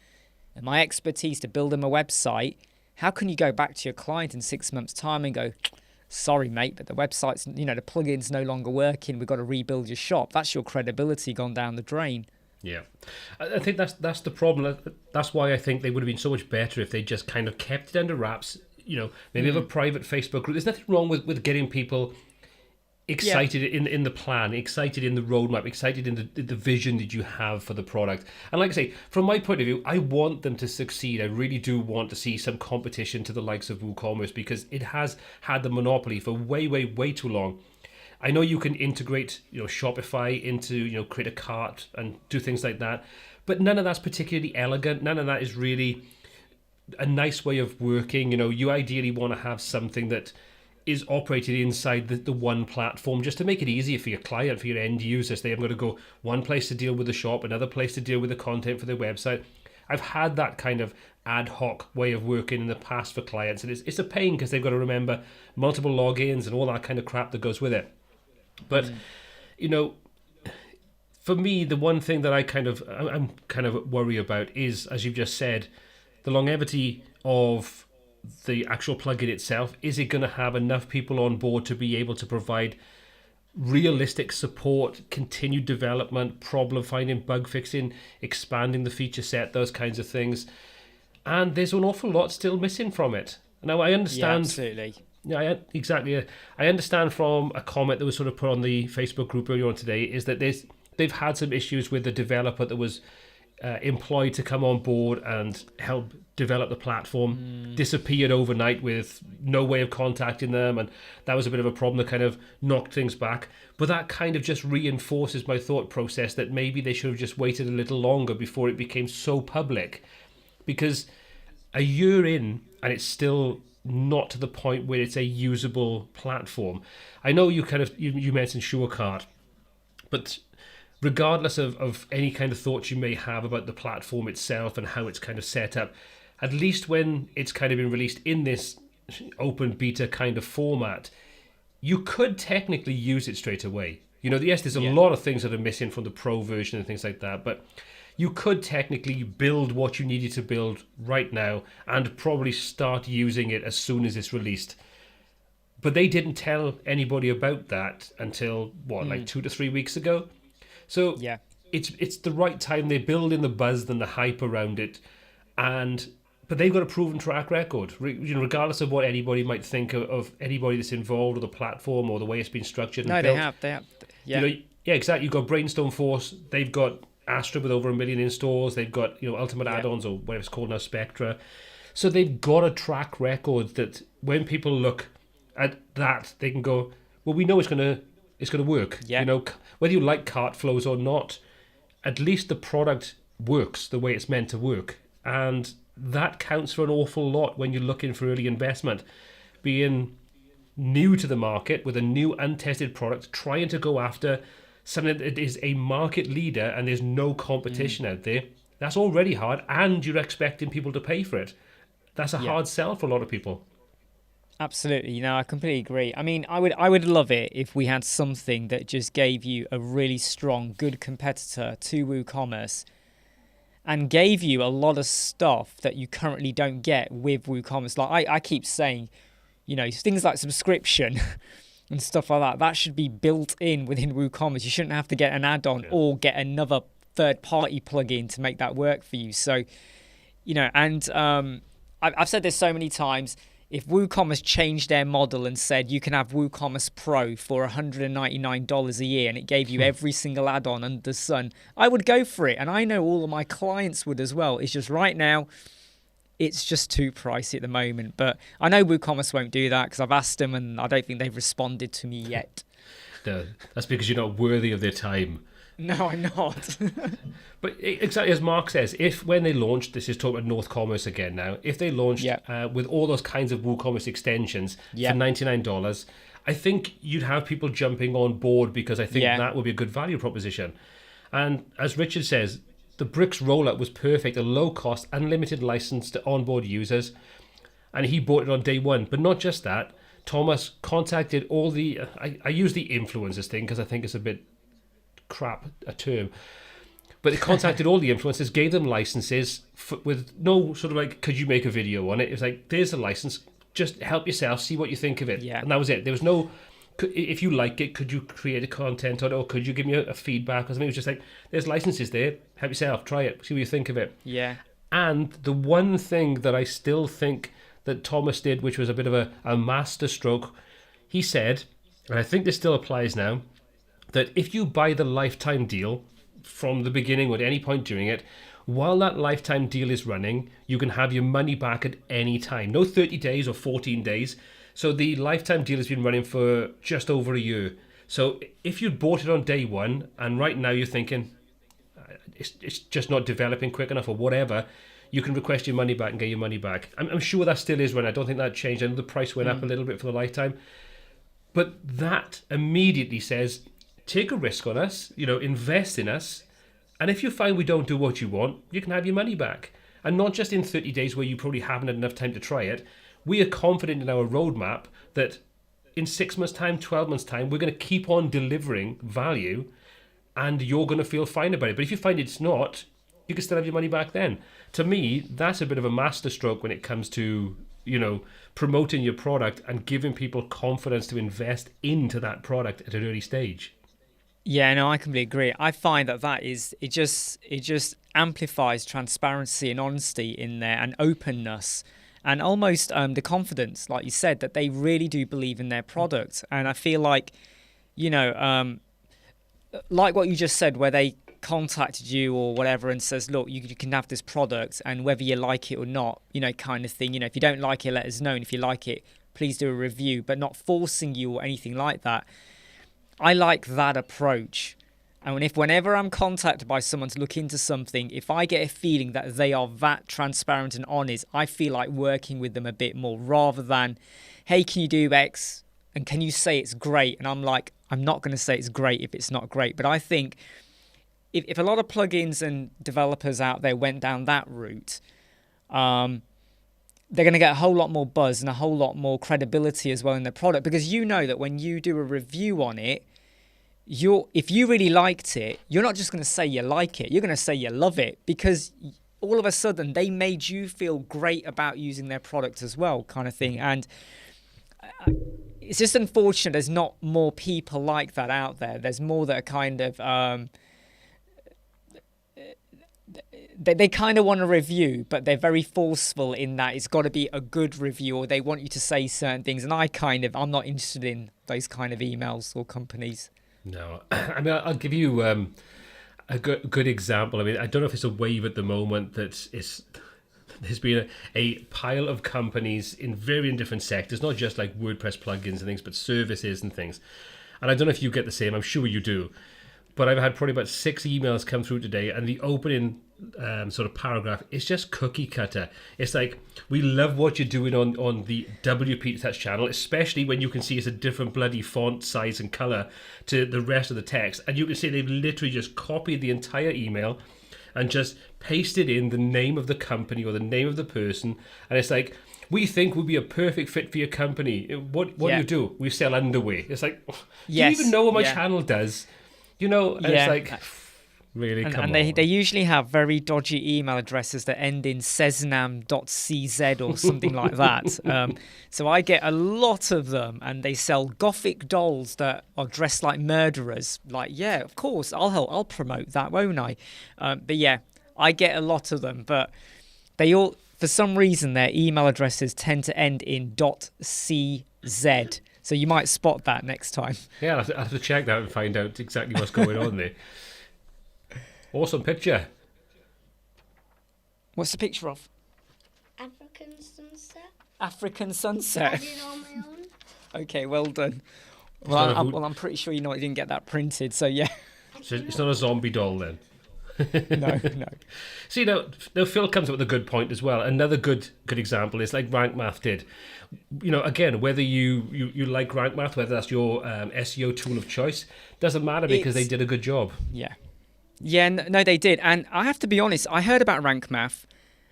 and my expertise to build them a website, how can you go back to your client in 6 months' time and go, sorry, mate, but the website's, the plugin's no longer working. We've got to rebuild your shop. That's your credibility gone down the drain. Yeah, I think that's the problem. That's why I think they would have been so much better if they just kind of kept it under wraps. Maybe have a private Facebook group. There's nothing wrong with getting people excited in the plan, excited in the roadmap, excited in the vision that you have for the product. And like I say, from my point of view, I want them to succeed. I really do want to see some competition to the likes of WooCommerce, because it has had the monopoly for way, way, way too long. I know you can integrate, Shopify into, create a cart and do things like that, but none of that's particularly elegant. None of that is really a nice way of working. You ideally want to have something that is operated inside the one platform, just to make it easier for your client, for your end users. They haven't got to go one place to deal with the shop, another place to deal with the content for their website. I've had that kind of ad hoc way of working in the past for clients, and it's a pain because they've got to remember multiple logins and all that kind of crap that goes with it. But you know, for me, the one thing that I'm kind of worried about is, as you've just said, the longevity of the actual plugin itself. Is it going to have enough people on board to be able to provide realistic support, continued development, problem finding, bug fixing, expanding the feature set, those kinds of things? And there's an awful lot still missing from it. Now, I understand. Yeah, absolutely. Yeah, exactly. I understand from a comment that was sort of put on the Facebook group earlier on today is that they've had some issues with the developer that was employed to come on board and help develop the platform, disappeared overnight with no way of contacting them, and that was a bit of a problem that kind of knocked things back. But that kind of just reinforces my thought process that maybe they should have just waited a little longer before it became so public, because a year in and it's still not to the point where it's a usable platform. I know you mentioned SureCart, but regardless of any kind of thoughts you may have about the platform itself and how it's kind of set up, at least when it's kind of been released in this open beta kind of format, you could technically use it straight away. You know, yes, there's a lot of things that are missing from the pro version and things like that, but you could technically build what you needed to build right now and probably start using it as soon as it's released. But they didn't tell anybody about that until, like 2 to 3 weeks ago? So it's the right time. They're building the buzz and the hype around it, but they've got a proven track record. Regardless of what anybody might think of anybody that's involved, or the platform, or the way it's been structured. No, and built. they have. Yeah, Exactly. You've got Brainstorm Force. They've got Astra with over 1 million installs. They've got Ultimate Add-ons, or whatever it's called now, Spectra. So they've got a track record that when people look at that, they can go, well, we know it's going to work. Yeah. Whether you like cart flows or not, at least the product works the way it's meant to work. And that counts for an awful lot when you're looking for early investment. Being new to the market with a new untested product, trying to go after something that is a market leader and there's no competition out there, that's already hard, and you're expecting people to pay for it. That's a hard sell for a lot of people. Absolutely. I completely agree. I mean, I would love it if we had something that just gave you a really strong, good competitor to WooCommerce and gave you a lot of stuff that you currently don't get with WooCommerce. Like I keep saying, things like subscription and stuff like that should be built in within WooCommerce. You shouldn't have to get an add-on or get another third-party plugin to make that work for you. So, I've said this so many times. If WooCommerce changed their model and said you can have WooCommerce Pro for $199 a year and it gave you every single add-on under the sun, I would go for it. And I know all of my clients would as well. It's just right now, it's just too pricey at the moment. But I know WooCommerce won't do that because I've asked them and I don't think they've responded to me yet. No, that's because you're not worthy of their time. No, I'm not. But exactly as Mark says, when they launched, this is talking about North Commerce again now, if they launched with all those kinds of WooCommerce extensions for $99, I think you'd have people jumping on board because I think that would be a good value proposition. And as Richard says, the Bricks rollout was perfect, a low cost, unlimited license to onboard users, and he bought it on day one. But not just that, Thomas contacted all the, I use the influencers thing because I think it's a bit crap a term, but they contacted all the influencers, gave them licenses with no sort of like, could you make a video on it? It was like, there's a license, just help yourself, see what you think of it. And that was it. There was no, if you like it, could you create a content on it, or could you give me a feedback or something? It was just like, there's licenses there, help yourself, try it, see what you think of it. And the one thing that I still think that Thomas did, which was a bit of a master stroke, he said, and I think this still applies now, that if you buy the lifetime deal from the beginning or at any point during it, while that lifetime deal is running, you can have your money back at any time. No 30 days or 14 days. So the lifetime deal has been running for just over a year. So if you bought it on day one and right now you're thinking, it's just not developing quick enough or whatever, you can request your money back and get your money back. I'm sure that still is running. I don't think that changed. I know the price went up a little bit for the lifetime. But that immediately says, take a risk on us, invest in us, And if you find we don't do what you want, you can have your money back. And not just in 30 days where you probably haven't had enough time to try it. We are confident in our roadmap that in 6 months' time, 12 months' time, we're going to keep on delivering value and you're going to feel fine about it. But if you find it's not, you can still have your money back then. To me, that's a bit of a masterstroke when it comes to, promoting your product and giving people confidence to invest into that product at an early stage. Yeah, no, I completely agree. I find it just amplifies transparency and honesty in there and openness and almost the confidence, like you said, that they really do believe in their product. And I feel like, like what you just said, where they contacted you or whatever and says, look, you can have this product and whether you like it or not, kind of thing. If you don't like it, let us know. And if you like it, please do a review, but not forcing you or anything like that. I like that approach. And whenever I'm contacted by someone to look into something, if I get a feeling that they are that transparent and honest, I feel like working with them a bit more rather than, hey, can you do X? And can you say it's great? And I'm like, I'm not going to say it's great if it's not great. But I think if a lot of plugins and developers out there went down that route, they're going to get a whole lot more buzz and a whole lot more credibility as well in their product, because that when you do a review on it, if you really liked it, you're not just going to say you like it, you're going to say you love it, because all of a sudden they made you feel great about using their product as well, kind of thing. And it's just unfortunate there's not more people like that out there. There's more that are kind of they kind of want a review, but they're very forceful in that it's got to be a good review, or they want you to say certain things. And I'm not interested in those kind of emails or companies. No, I mean, I'll give you a good example. I mean, I don't know if it's a wave at the moment there's been a pile of companies in varying different sectors, not just like WordPress plugins and things, but services and things. And I don't know if you get the same. I'm sure you do. But I've had probably about 6 emails come through today, and the opening sort of paragraph is just cookie cutter. It's like, we love what you're doing on the WPTuts channel, especially when you can see it's a different bloody font size and color to the rest of the text. And you can see they've literally just copied the entire email and just pasted in the name of the company or the name of the person. And it's like, we think would be a perfect fit for your company. What do you do? We sell underwear. It's like, do you even know what my channel does? And it's like, really, come on. And they usually have very dodgy email addresses that end in seznam.cz or something like that. So I get a lot of them, and they sell gothic dolls that are dressed like murderers. Like, yeah, of course, I'll promote that, won't I? But yeah, I get a lot of them, but they all, for some reason, their email addresses tend to end in .cz. So you might spot that next time. Yeah, I'll have to check that and find out exactly what's going on there. Awesome picture. What's the picture of? African sunset. African sunset. I did on my own. Okay, well done. Well, I'm pretty sure you didn't get that printed, so yeah. So it's not a zombie doll then? No. See, now Phil comes up with a good point as well. Another good example is like Rank Math did. Again, whether you like Rank Math, whether that's your SEO tool of choice, doesn't matter, because they did a good job. Yeah, no, they did. And I have to be honest, I heard about Rank Math,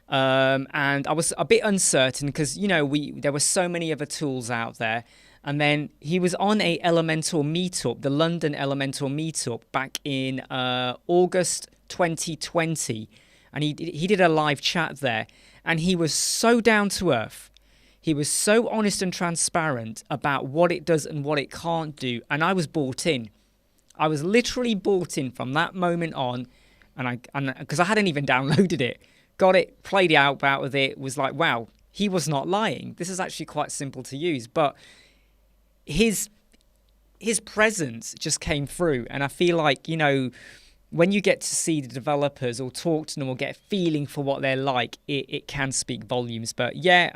and I was a bit uncertain because, there were so many other tools out there. And then he was on a Elementor meetup, the London Elementor meetup, back in August 2020. And he did a live chat there. And he was so down to earth. He was so honest and transparent about what it does and what it can't do. And I was bought in. I was literally bought in from that moment on. And because I hadn't even downloaded it. Got it, played it out with it, was like, wow, he was not lying. This is actually quite simple to use. But his presence just came through, and I feel like, when you get to see the developers or talk to them or get a feeling for what they're like, it can speak volumes. But yeah,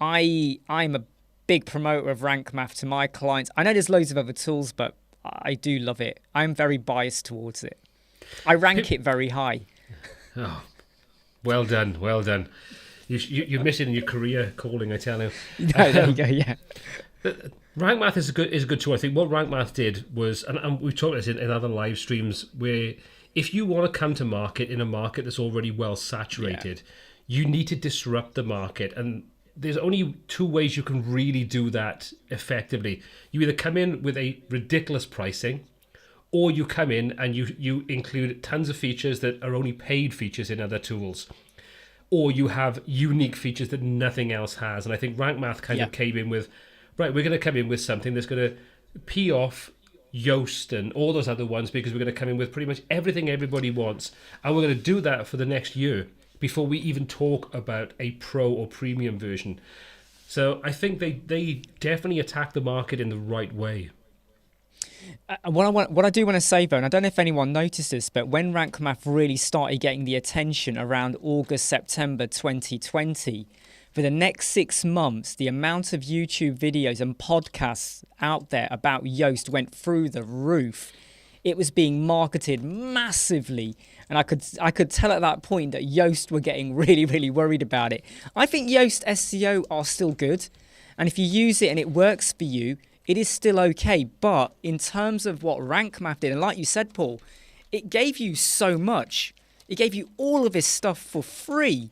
I'm a big promoter of Rank Math to my clients. I know there's loads of other tools, but I do love it. I'm very biased towards it. I rank it very high. Oh, well done. You're missing your career calling, I tell you. There you go. Yeah. Rank Math is a good tool. I think what Rank Math did was, and we've talked about this in other live streams, where if you want to come to market in a market that's already well saturated, you need to disrupt the market. And there's only two ways you can really do that effectively. You either come in with a ridiculous pricing, or you come in and you include tons of features that are only paid features in other tools, or you have unique features that nothing else has. And I think Rank Math kind of came in with, right, we're going to come in with something that's going to pee off Yoast and all those other ones, because we're going to come in with pretty much everything everybody wants, and we're going to do that for the next year before we even talk about a pro or premium version. So I think they definitely attack the market in the right way. What I do want to say though, and I don't know if anyone noticed this, but when Rank Math really started getting the attention around August, September 2020, for the next 6 months, the amount of YouTube videos and podcasts out there about Yoast went through the roof. It was being marketed massively, and I could tell at that point that Yoast were getting really, really worried about it. I think Yoast SEO are still good, and if you use it and it works for you, it is still okay. But in terms of what Rank Math did, and like you said, Paul, it gave you so much. It gave you all of this stuff for free.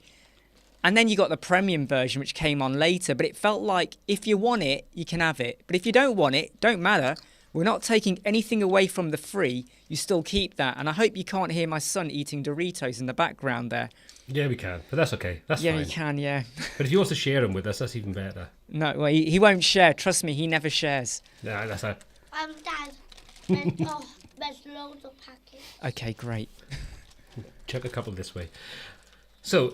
And then you got the premium version, which came on later. But it felt like if you want it, you can have it. But if you don't want it, don't matter. We're not taking anything away from the free. You still keep that. And I hope you can't hear my son eating Doritos in the background there. Yeah, we can. But that's okay. That's fine. Yeah, you can, yeah. But if he wants to share them with us, that's even better. No, well, he won't share. Trust me, he never shares. Yeah, that's that. Dad, there's loads of packets. Okay, great. Chuck a couple this way. So,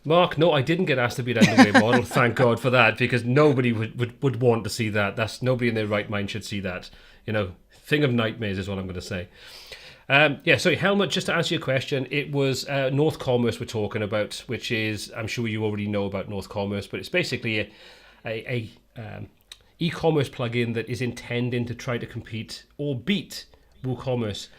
Mark, no, I didn't get asked to be an underway model. Thank God for that, because nobody would want to see that. That's nobody in their right mind should see that. You know, thing of nightmares is what I'm going to say. Sorry, Helmut, just to answer your question, it was North Commerce we're talking about, which is, I'm sure you already know about North Commerce, but it's basically a e-commerce plugin that is intending to try to compete or beat WooCommerce.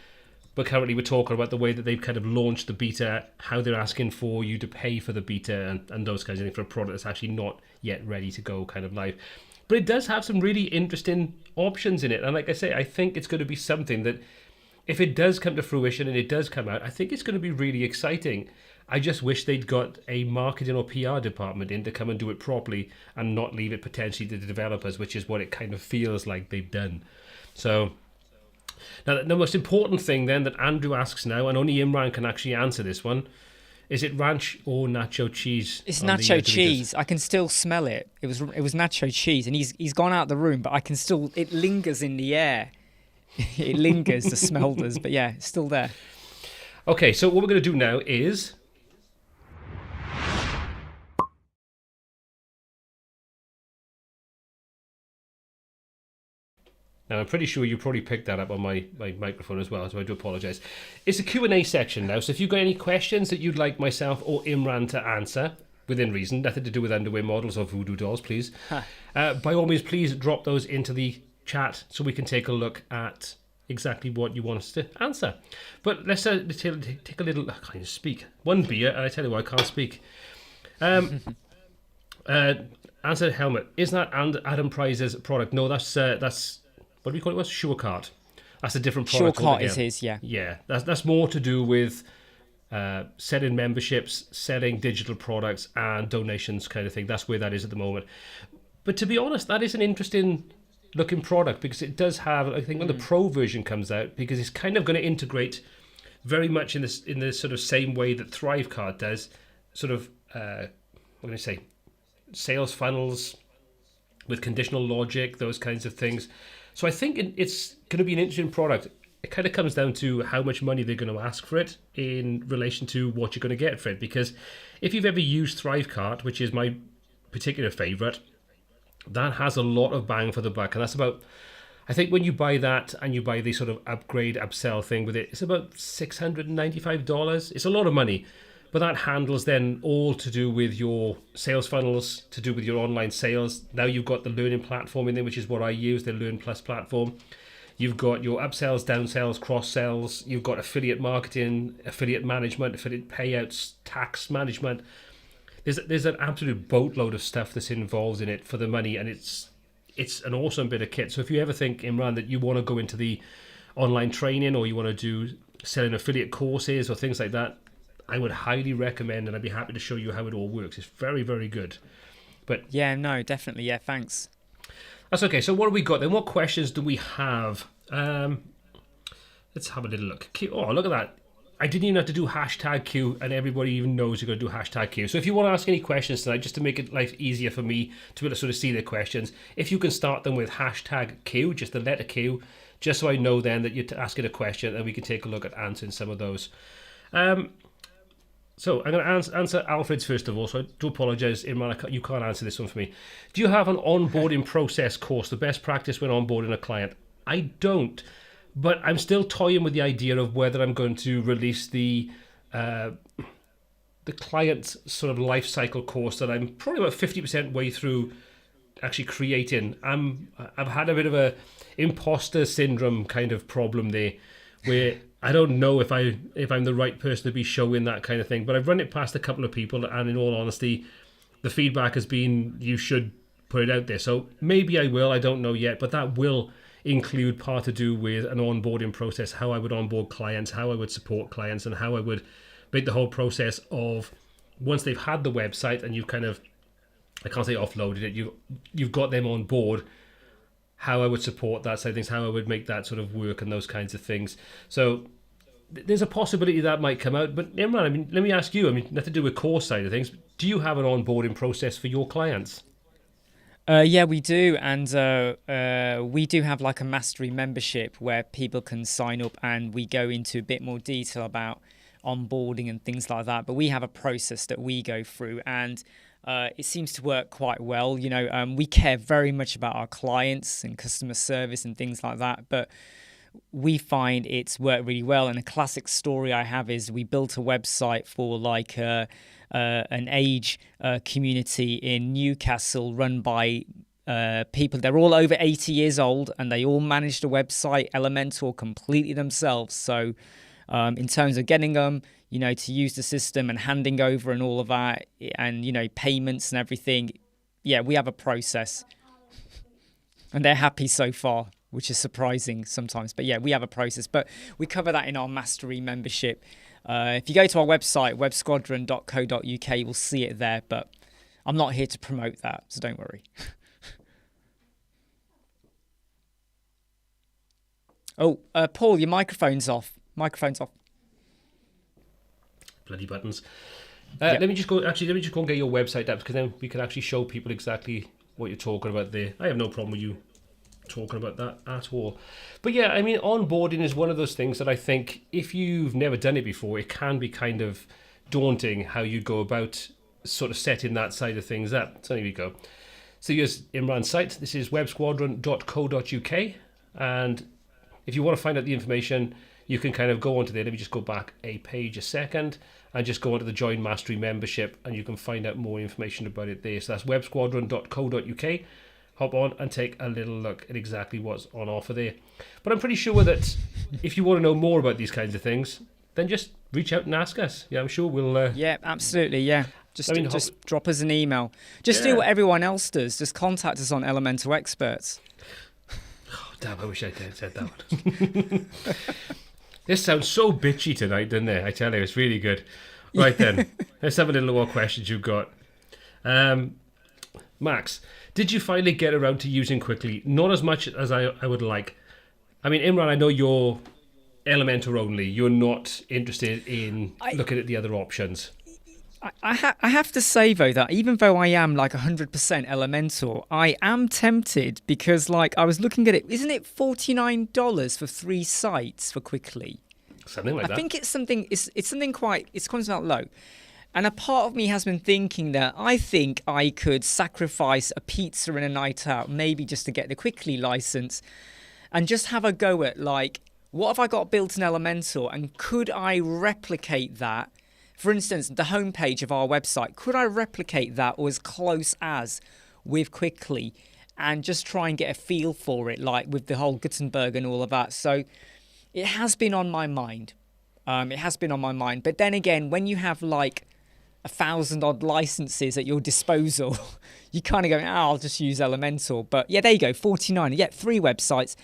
But currently we're talking about the way that they've kind of launched the beta, how they're asking for you to pay for the beta and those kinds of things for a product that's actually not yet ready to go kind of live. But it does have some really interesting options in it. And like I say, I think it's going to be something that, if it does come to fruition and it does come out, I think it's going to be really exciting. I just wish they'd got a marketing or PR department in to come and do it properly and not leave it potentially to the developers, which is what it kind of feels like they've done. So now, the most important thing then that Andrew asks now, and only Imran can actually answer this one, is it ranch or nacho cheese? It's nacho cheese. I can still smell it. It was nacho cheese, and he's gone out the room, but I can still, it lingers in the air. It lingers, the smell does, but yeah, it's still there. Okay, so what we're going to do now is now, I'm pretty sure you probably picked that up on my microphone as well, so I do apologise. It's a Q&A section now, so if you've got any questions that you'd like myself or Imran to answer, within reason, nothing to do with underwear models or voodoo dolls, please, by all means, please drop those into the chat so we can take a look at exactly what you want us to answer. But let's take a little, I can't even speak, one beer, and I tell you what, I can't speak. Answer Helmet, isn't that Adam Price's product? No, that's what do we call it? SureCart. That's a different product. SureCart is his, yeah. Yeah, that's more to do with selling memberships, selling digital products, and donations kind of thing. That's where that is at the moment. But to be honest, that is an interesting looking product, because it does have, I think when the Pro version comes out, because it's kind of going to integrate very much in this sort of same way that Thrivecart does, sort of what can I say, sales funnels with conditional logic, those kinds of things. So I think it's going to be an interesting product. It kind of comes down to how much money they're going to ask for it in relation to what you're going to get for it. Because if you've ever used Thrivecart, which is my particular favorite, that has a lot of bang for the buck. And that's about, I think when you buy that and you buy the sort of upgrade, upsell thing with it, it's about $695. It's a lot of money. But that handles then all to do with your sales funnels, to do with your online sales. Now you've got the learning platform in there, which is what I use, the Learn Plus platform. You've got your upsells, downsells, cross-sells. You've got affiliate marketing, affiliate management, affiliate payouts, tax management. There's an absolute boatload of stuff that's involved in it for the money, and it's an awesome bit of kit. So if you ever think, Imran, that you want to go into the online training, or you want to do selling affiliate courses or things like that, I would highly recommend, and I'd be happy to show you how it all works. It's very, very good. But yeah, no, definitely. Yeah, thanks. That's okay. So what have we got then? What questions do we have? Let's have a little look. Oh, look at that. I didn't even have to do hashtag Q, and everybody even knows you're going to do hashtag Q. So if you want to ask any questions tonight, just to make it life easier for me to be able to sort of see the questions, if you can start them with hashtag Q, just the letter Q, just so I know then that you're asking a question, and we can take a look at answering some of those. So I'm going to answer Alfred's first of all, so I do apologise, Imran, you can't answer this one for me. Do you have an onboarding process course, the best practice when onboarding a client? I don't, but I'm still toying with the idea of whether I'm going to release the client's sort of life cycle course that I'm probably about 50% way through actually creating. I've had a bit of a imposter syndrome kind of problem there, where I don't know if I'm the right person to be showing that kind of thing, but I've run it past a couple of people, and in all honesty, the feedback has been you should put it out there. So maybe I will, I don't know yet, but that will include part to do with an onboarding process, how I would onboard clients, how I would support clients, and how I would make the whole process of once they've had the website and you've kind of, I can't say offloaded it, you've got them on board, how I would support that side of things, how I would make that sort of work and those kinds of things. So there's a possibility that might come out. But Imran, I mean, let me ask you, I mean, nothing to do with course side of things, do you have an onboarding process for your clients? Yeah, we do. And we do have like a mastery membership where people can sign up, and we go into a bit more detail about onboarding and things like that. But we have a process that we go through, and it seems to work quite well. You know, we care very much about our clients and customer service and things like that, but we find it's worked really well. And a classic story I have is we built a website for like an age community in Newcastle run by people. They're all over 80 years old, and they all managed a website, Elementor, completely themselves. So in terms of getting them, you know, to use the system and handing over and all of that, and, you know, payments and everything. Yeah, we have a process, and they're happy so far, which is surprising sometimes. But yeah, we have a process, but we cover that in our mastery membership. If you go to our website, websquadron.co.uk, you will see it there, but I'm not here to promote that, so don't worry. Oh, Paul, your microphone's off. Microphone's off. Bloody buttons. Yep. Let me just go and get your website up, because then we can actually show people exactly what you're talking about there. I have no problem with you talking about that at all. But yeah, I mean, onboarding is one of those things that I think if you've never done it before, it can be kind of daunting how you go about sort of setting that side of things up. So here we go. So here's Imran's site. This is websquadron.co.uk, and if you want to find out the information, you can kind of go onto there. Let me just go back a page a second and just go onto the Join Mastery membership, and you can find out more information about it there. So that's websquadron.co.uk. Hop on and take a little look at exactly what's on offer there. But I'm pretty sure that if you want to know more about these kinds of things, then just reach out and ask us. Yeah, I'm sure we'll... Yeah, absolutely, yeah. Just drop us an email. Just do what everyone else does. Just contact us on Elementor Experts. Oh, damn, I wish I had said that one. This sounds so bitchy tonight, doesn't it? I tell you, it's really good. Right then, let's have a little more questions you've got. Max, did you finally get around to using Quickly? Not as much as I would like. I mean, Imran, I know you're Elementor only. You're not interested in looking at the other options. I have to say, though, that even though I am like 100% Elementor, I am tempted because, like, I was looking at it. Isn't it $49 for 3 sites for Quickly? Something like that. I think it's something. It's something quite. It's quite low. And a part of me has been thinking that I think I could sacrifice a pizza and a night out, maybe just to get the Quickly license, and just have a go at, like, what have I got built in Elementor, and could I replicate that? For instance, the homepage of our website, could I replicate that or as close as with Quickly, and just try and get a feel for it, like with the whole Gutenberg and all of that? So it has been on my mind. But then again, when you have like 1,000 odd licenses at your disposal, you kind of go, I'll just use Elementor. But yeah, there you go, 49. Yeah, 3 websites.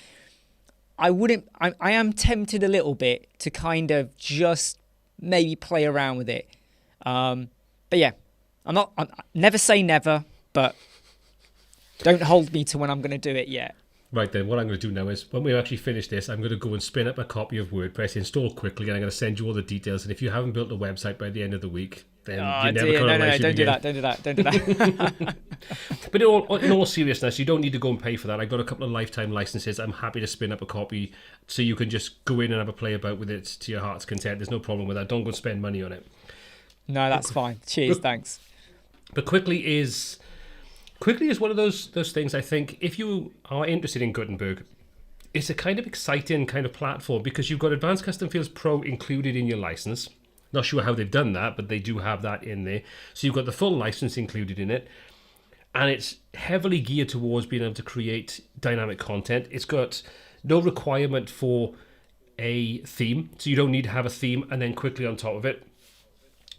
I wouldn't. I am tempted a little bit to kind of just maybe play around with it. But yeah, I'm never say never, but don't hold me to when I'm going to do it yet. Right then, what I'm going to do now is, when we actually finish this, I'm going to go and spin up a copy of WordPress, install quickly, and I'm going to send you all the details. And if you haven't built a website by the end of the week, then you never come no, don't do that. But in all seriousness, you don't need to go and pay for that. I've got a couple of lifetime licenses. I'm happy to spin up a copy so you can just go in and have a play about with it to your heart's content. There's no problem with that. Don't go and spend money on it. No, that's fine. Cheers, thanks. But Quickly is one of those things. I think if you are interested in Gutenberg, it's a kind of exciting kind of platform because you've got Advanced Custom Fields Pro included in your license. Not sure how they've done that, but they do have that in there. So you've got the full license included in it. And it's heavily geared towards being able to create dynamic content. It's got no requirement for a theme. So you don't need to have a theme and then Quickly on top of it.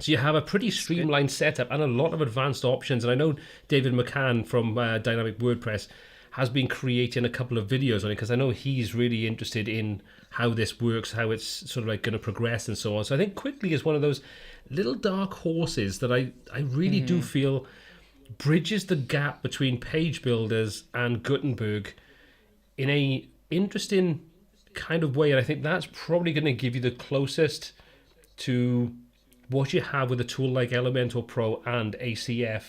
So you have a pretty streamlined setup and a lot of advanced options. And I know David McCann from Dynamic WordPress has been creating a couple of videos on it because I know he's really interested in how this works, how it's sort of like going to progress and so on. So I think Quickly is one of those little dark horses that I really do feel bridges the gap between page builders and Gutenberg in a interesting kind of way. And I think that's probably going to give you the closest to what you have with a tool like Elementor Pro and ACF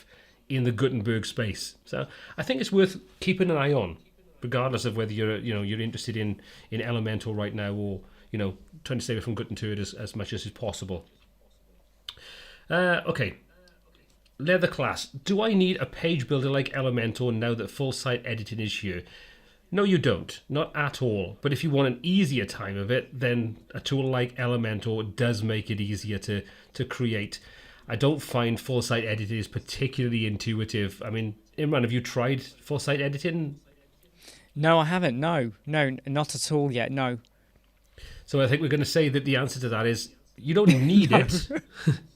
in the Gutenberg space. So I think it's worth keeping an eye on, regardless of whether you're interested in Elementor right now or trying to stay away from Gutenberg as much as is possible. Okay, leather class. Do I need a page builder like Elementor now that full site editing is here? No, you don't. Not at all. But if you want an easier time of it, then a tool like Elementor does make it easier to create. I don't find full site editing is particularly intuitive. I mean, Imran, have you tried full site editing? No, I haven't. No, not at all yet. No. So I think we're going to say that the answer to that is you don't need it.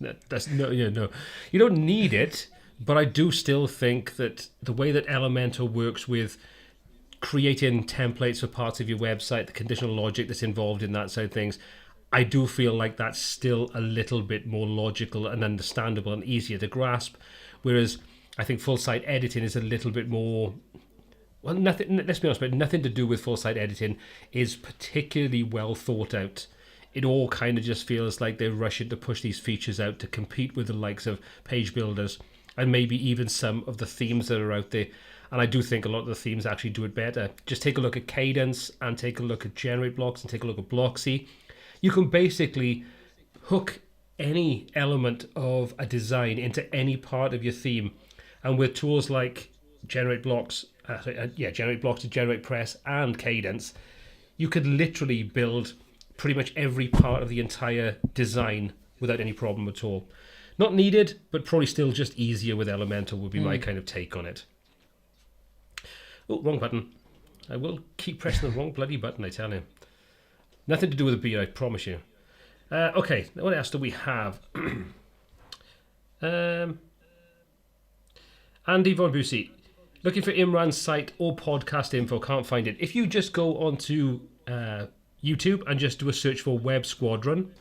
No. You don't need it, but I do still think that the way that Elementor works with creating templates for parts of your website, the conditional logic that's involved in that side of things, I do feel like that's still a little bit more logical and understandable and easier to grasp. Whereas I think full site editing is a little bit more, well, nothing, let's be honest, but nothing to do with full site editing is particularly well thought out. It all kind of just feels like they're rushing to push these features out to compete with the likes of page builders and maybe even some of the themes that are out there. And I do think a lot of the themes actually do it better. Just take a look at Cadence and take a look at Generate Blocks and take a look at Blocksy. You can basically hook any element of a design into any part of your theme. And with tools like Generate Blocks to Generate Press and Cadence, you could literally build pretty much every part of the entire design without any problem at all. Not needed, but probably still just easier with Elementor would be my kind of take on it. Oh, wrong button. I will keep pressing the wrong bloody button, I tell you. Nothing to do with a beer, I promise you. Okay, what else do we have? Andy Von Bussy. Looking for Imran's site or podcast info, can't find it. If you just go onto YouTube and just do a search for Web Squadron,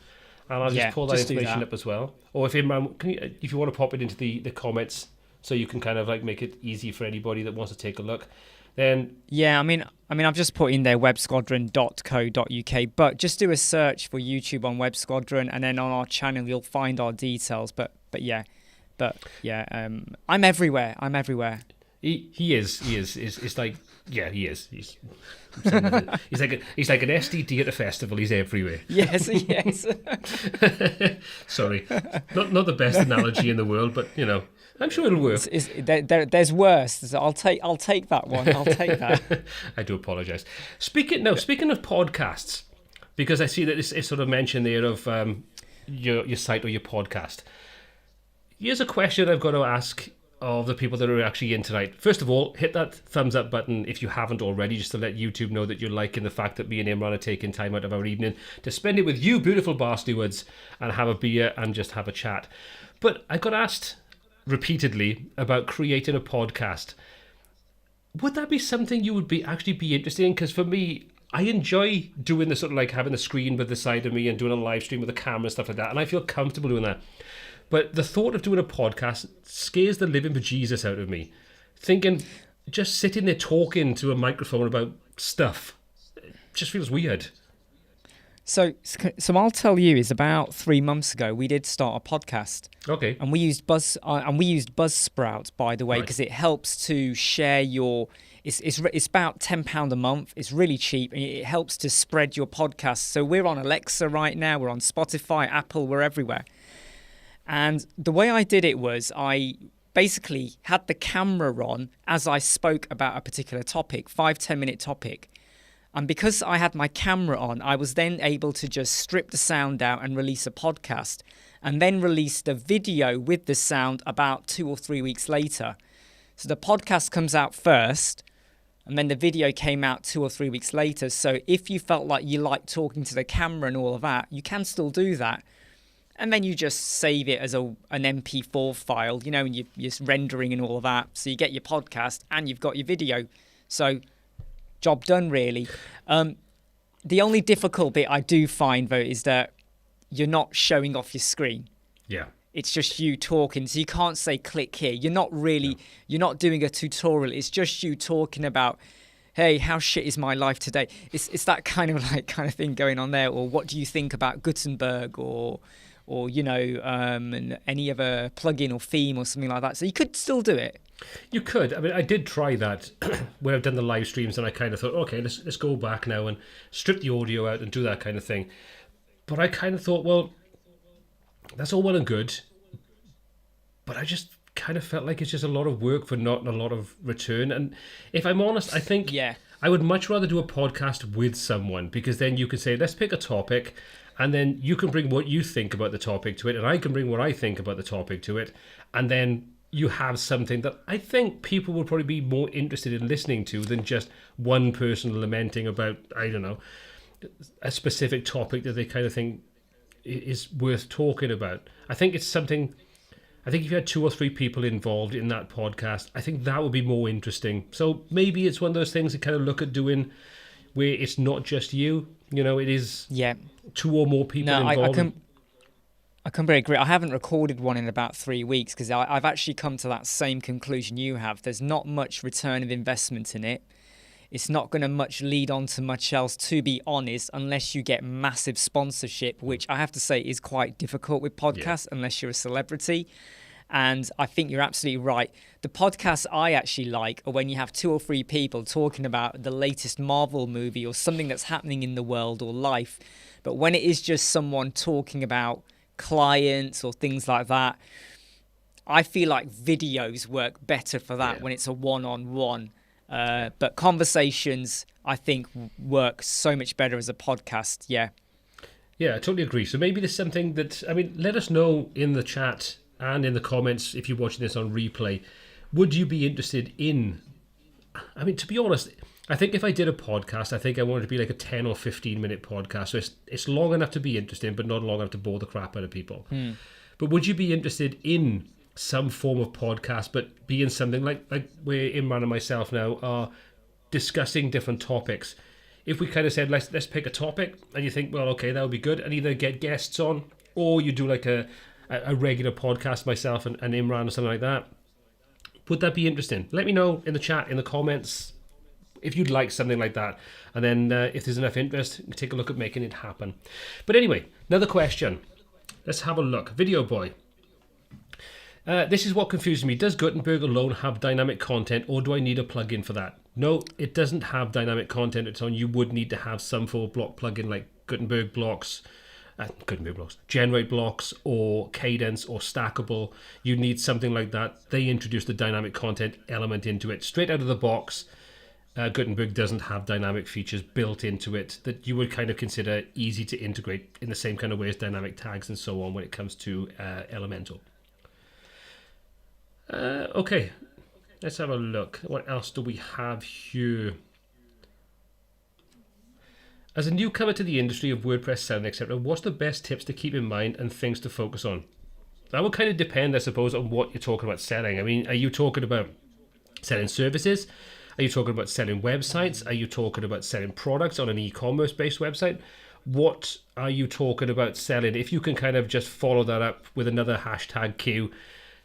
and I'll just pull that information up as well. Or if Imran, if you want to pop it into the comments, so you can kind of like make it easy for anybody that wants to take a look. Then I mean I've just put in there websquadron.co.uk, but just do a search for YouTube on Web Squadron, and then on our channel you'll find our details. But I'm everywhere. He is. It's like, yeah, he is. He's like an SDT at a festival. He's everywhere. Yes. Sorry, not the best analogy in the world, but I'm sure it'll work. There's worse. So I'll take that one. I'll take that. I do apologise. Speaking of podcasts, because I see that it's sort of mentioned there of your site or your podcast. Here's a question I've got to ask of the people that are actually in tonight. First of all, hit that thumbs up button if you haven't already, just to let YouTube know that you're liking the fact that me and Imran are taking time out of our evening to spend it with you beautiful bar stewards and have a beer and just have a chat. But I got asked repeatedly about creating a podcast. Would that be something you would actually be interested in? Because for me, I enjoy doing the sort of like having the screen by the side of me and doing a live stream with a camera and stuff like that, and I feel comfortable doing that. But the thought of doing a podcast scares the living bejesus out of me. Thinking, just sitting there talking to a microphone about stuff, it just feels weird. So I'll tell you, is about 3 months ago we did start a podcast. Okay. And we used Buzzsprout, by the way, because it helps to share your. It's about £10 a month. It's really cheap, and it helps to spread your podcast. So we're on Alexa right now. We're on Spotify, Apple. We're everywhere. And the way I did it was I basically had the camera on as I spoke about a particular topic, 5-10 minute topic. And because I had my camera on, I was then able to just strip the sound out and release a podcast, and then release the video with the sound about 2 or 3 weeks later. So the podcast comes out first, and then the video came out 2 or 3 weeks later. So if you felt like you liked talking to the camera and all of that, you can still do that. And then you just save it as an MP4 file, you know, and you're rendering and all of that. So you get your podcast and you've got your video. So job done, really. The only difficult bit I do find, though, is that you're not showing off your screen. Yeah. It's just you talking. So you can't say click here. You're not really, you're not doing a tutorial. It's just you talking about, hey, how shit is my life today? It's that kind of thing going on there. Or what do you think about Gutenberg or you know, and any other plugin or theme or something like that. So you could still do it. You could. I mean, I did try that where I've done the live streams, and I kind of thought, okay, let's go back now and strip the audio out and do that kind of thing. But I kind of thought, well, that's all well and good, but I just kind of felt like it's just a lot of work for not a lot of return. And if I'm honest, I think I would much rather do a podcast with someone, because then you could say, let's pick a topic, and then you can bring what you think about the topic to it, and I can bring what I think about the topic to it, and then you have something that I think people will probably be more interested in listening to than just one person lamenting about, I don't know, a specific topic that they kind of think is worth talking about. I think it's something, I think if you had 2 or 3 people involved in that podcast, I think that would be more interesting. So maybe it's one of those things that kind of look at doing where it's not just you, you know, it is 2 or more people involved. I completely agree. I haven't recorded one in about 3 weeks because I've actually come to that same conclusion you have. There's not much return of investment in it. It's not going to much lead on to much else, to be honest, unless you get massive sponsorship, which I have to say is quite difficult with podcasts unless you're a celebrity. And I think you're absolutely right. The podcasts I actually like are when you have 2 or 3 people talking about the latest Marvel movie or something that's happening in the world or life. But when it is just someone talking about clients or things like that, I feel like videos work better for that when it's a one-on-one. But conversations, I think, work so much better as a podcast. Yeah, I totally agree. So maybe there's something that, I mean, let us know in the chat and in the comments if you're watching this on replay. Would you be interested in, I mean, to be honest, I think if I did a podcast, I think I want it to be like a 10 or 15 minute podcast. So it's long enough to be interesting, but not long enough to bore the crap out of people. But would you be interested in some form of podcast, but being something like where Imran and myself now are discussing different topics? If we kind of said, let's pick a topic, and you think, well, okay, that would be good, and either get guests on, or you do like a regular podcast, myself and Imran or something like that. Would that be interesting? Let me know in the chat, in the comments, if you'd like something like that. And then if there's enough interest, take a look at making it happen. But anyway, another question. Let's have a look. Video Boy. This is what confuses me. Does Gutenberg alone have dynamic content, or do I need a plugin for that? No, it doesn't have dynamic content. It's on. You would need to have some full block plugin like Gutenberg blocks, Generate blocks, or Cadence, or Stackable. You need something like that. They introduced the dynamic content element into it straight out of the box. Gutenberg doesn't have dynamic features built into it that you would kind of consider easy to integrate in the same kind of way as dynamic tags and so on when it comes to Elementor. Okay, let's have a look. What else do we have here? As a newcomer to the industry of WordPress selling, etc., what's the best tips to keep in mind and things to focus on? That would kind of depend, I suppose, on what you're talking about selling. I mean, are you talking about selling services? Are you talking about selling websites? Are you talking about selling products on an e-commerce based website? What are you talking about selling? If you can kind of just follow that up with another hashtag Q,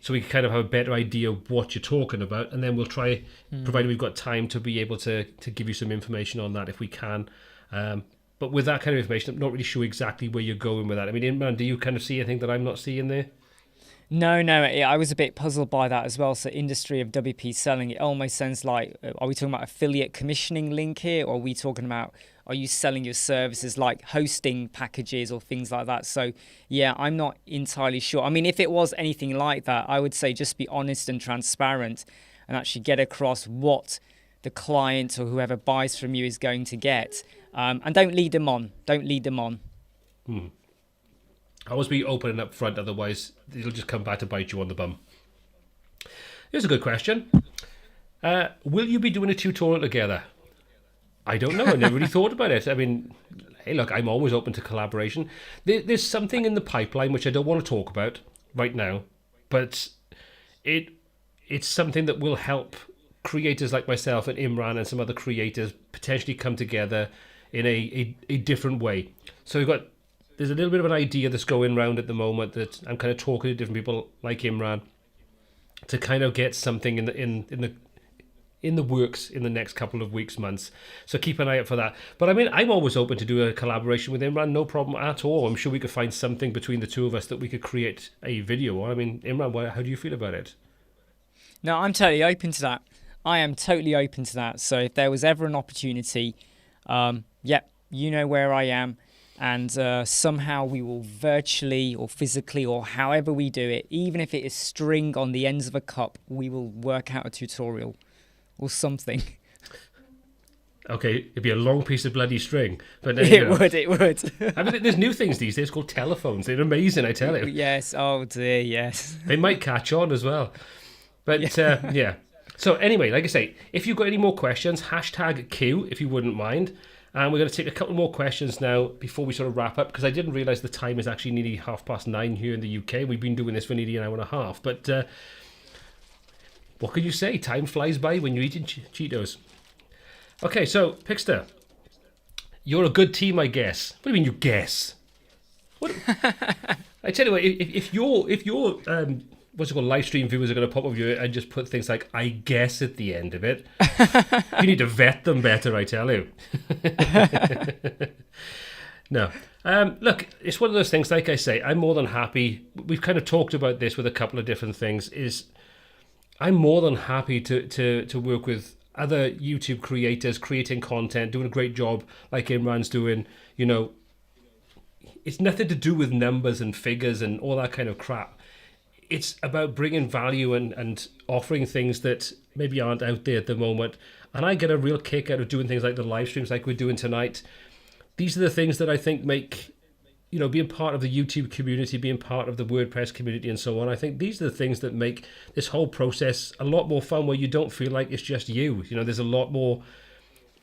so we can kind of have a better idea of what you're talking about, and then we'll try, provided we've got time, to be able to give you some information on that if we can. But with that kind of information, I'm not really sure exactly where you're going with that. I mean, Imran, do you kind of see anything that I'm not seeing there? No, I was a bit puzzled by that as well. So industry of WP selling, it almost sounds like, are we talking about affiliate commissioning link here? Or are we talking about, are you selling your services like hosting packages or things like that? So yeah, I'm not entirely sure. I mean, if it was anything like that, I would say just be honest and transparent and actually get across what the client or whoever buys from you is going to get. And don't lead them on. Always be open and upfront, otherwise it'll just come back to bite you on the bum. Here's a good question. Will you be doing a tutorial together? I don't know. I never really thought about it. I mean, hey, look, I'm always open to collaboration. There's something in the pipeline which I don't want to talk about right now, but it's something that will help creators like myself and Imran and some other creators potentially come together in a different way. So there's a little bit of an idea that's going around at the moment that I'm kind of talking to different people like Imran to kind of get something in the works in the next couple of weeks, months. So keep an eye out for that. But I mean, I'm always open to do a collaboration with Imran, no problem at all. I'm sure we could find something between the two of us that we could create a video on. I mean, Imran, how do you feel about it? No, I'm totally open to that. I am totally open to that. So if there was ever an opportunity, you know where I am. And somehow we will virtually or physically or however we do it, even if it is string on the ends of a cup, we will work out a tutorial or something. Okay, it'd be a long piece of bloody string. But it would. I mean, there's new things these days called telephones. They're amazing, I tell you. Yes, oh dear, yes. They might catch on as well. But yeah. So anyway, like I say, if you've got any more questions, hashtag Q if you wouldn't mind. And we're going to take a couple more questions now before we sort of wrap up, because I didn't realise the time is actually nearly 9:30 here in the UK. We've been doing this for nearly an hour and a half. But what can you say? Time flies by when you're eating Cheetos. Okay, so Pixter, you're a good team, I guess. What do you mean you guess? What? I tell you what, if your what's it called, live stream viewers are going to pop up you and just put things like "I guess" at the end of it, you need to vet them better, I tell you. No. Look, it's one of those things, like I say, I'm more than happy. We've kind of talked about this with a couple of different things. I'm more than happy to work with other YouTube creators, creating content, doing a great job like Imran's doing. You know, it's nothing to do with numbers and figures and all that kind of crap. It's about bringing value and offering things that maybe aren't out there at the moment. And I get a real kick out of doing things like the live streams like we're doing tonight. These are the things that I think make, being part of the YouTube community, being part of the WordPress community and so on. I think these are the things that make this whole process a lot more fun, where you don't feel like it's just you. There's a lot more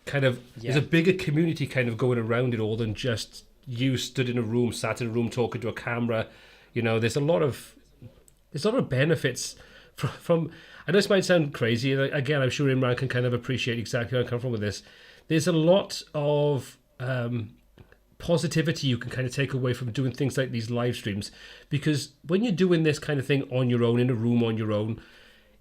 there's a bigger community kind of going around it all than just you stood in a room, sat in a room talking to a camera. There's a lot of benefits from I know this might sound crazy. Again, I'm sure Imran can kind of appreciate exactly where I come from with this. There's a lot of positivity you can kind of take away from doing things like these live streams, because when you're doing this kind of thing on your own, in a room on your own,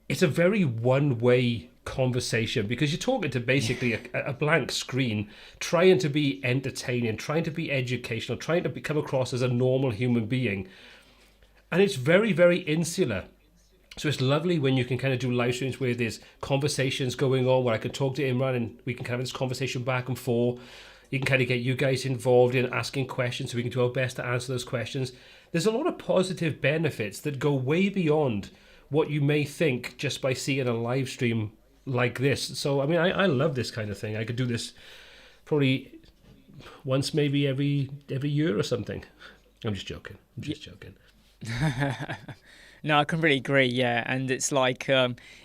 it's a very one-way conversation, because you're talking to basically a blank screen, trying to be entertaining, trying to be educational, trying to come across as a normal human being. And it's very, very insular. So it's lovely when you can kind of do live streams where there's conversations going on, where I can talk to Imran and we can kind of have this conversation back and forth. You can kind of get you guys involved in asking questions so we can do our best to answer those questions. There's a lot of positive benefits that go way beyond what you may think just by seeing a live stream like this. So, I mean, I love this kind of thing. I could do this probably once, maybe every year or something. I'm just joking. No, I completely agree. Yeah, and it's like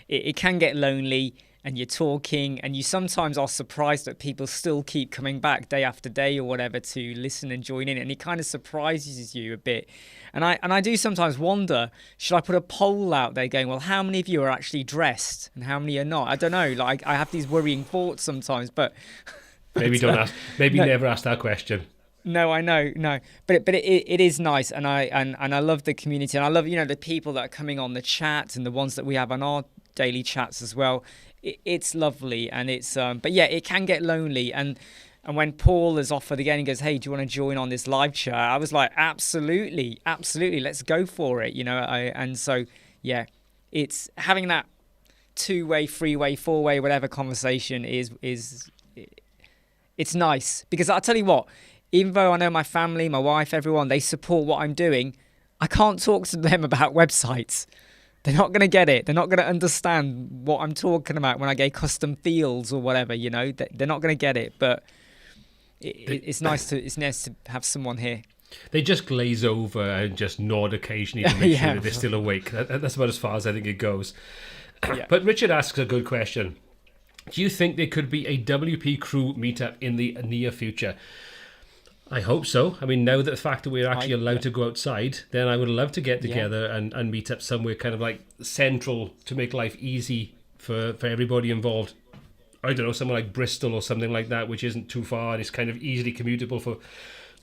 it can get lonely, and you're talking, and you sometimes are surprised that people still keep coming back day after day or whatever to listen and join in, and it kind of surprises you a bit. And I do sometimes wonder, should I put a poll out there going, well, how many of you are actually dressed and how many are not? I don't know. Like, I have these worrying thoughts sometimes, but maybe don't ask. Maybe never ask that question. No, I know, no, but it is nice, and I love the community, and I love, you know, the people that are coming on the chat and the ones that we have on our daily chats as well. It's lovely, and it's but yeah, it can get lonely, and when Paul has offered again, he goes, hey, do you want to join on this live chat? I was like, absolutely, let's go for it, you know. And so yeah, it's having that two-way, three-way, four-way, whatever conversation is it's nice, because I'll tell you what, even though I know my family, my wife, everyone, they support what I'm doing, I can't talk to them about websites. They're not going to get it. They're not going to understand what I'm talking about when I get custom fields or whatever, you know. They're not going to get it, but it's nice to have someone here. They just glaze over and just nod occasionally to make Yeah. sure that they're still awake. That's about as far as I think it goes. Yeah. But Richard asks a good question. Do you think there could be a WP Crew meetup in the near future? I hope so. I mean, now that the fact that we're actually allowed to go outside, then I would love to get together and meet up somewhere kind of like central to make life easy for everybody involved. I don't know, somewhere like Bristol or something like that, which isn't too far and is kind of easily commutable for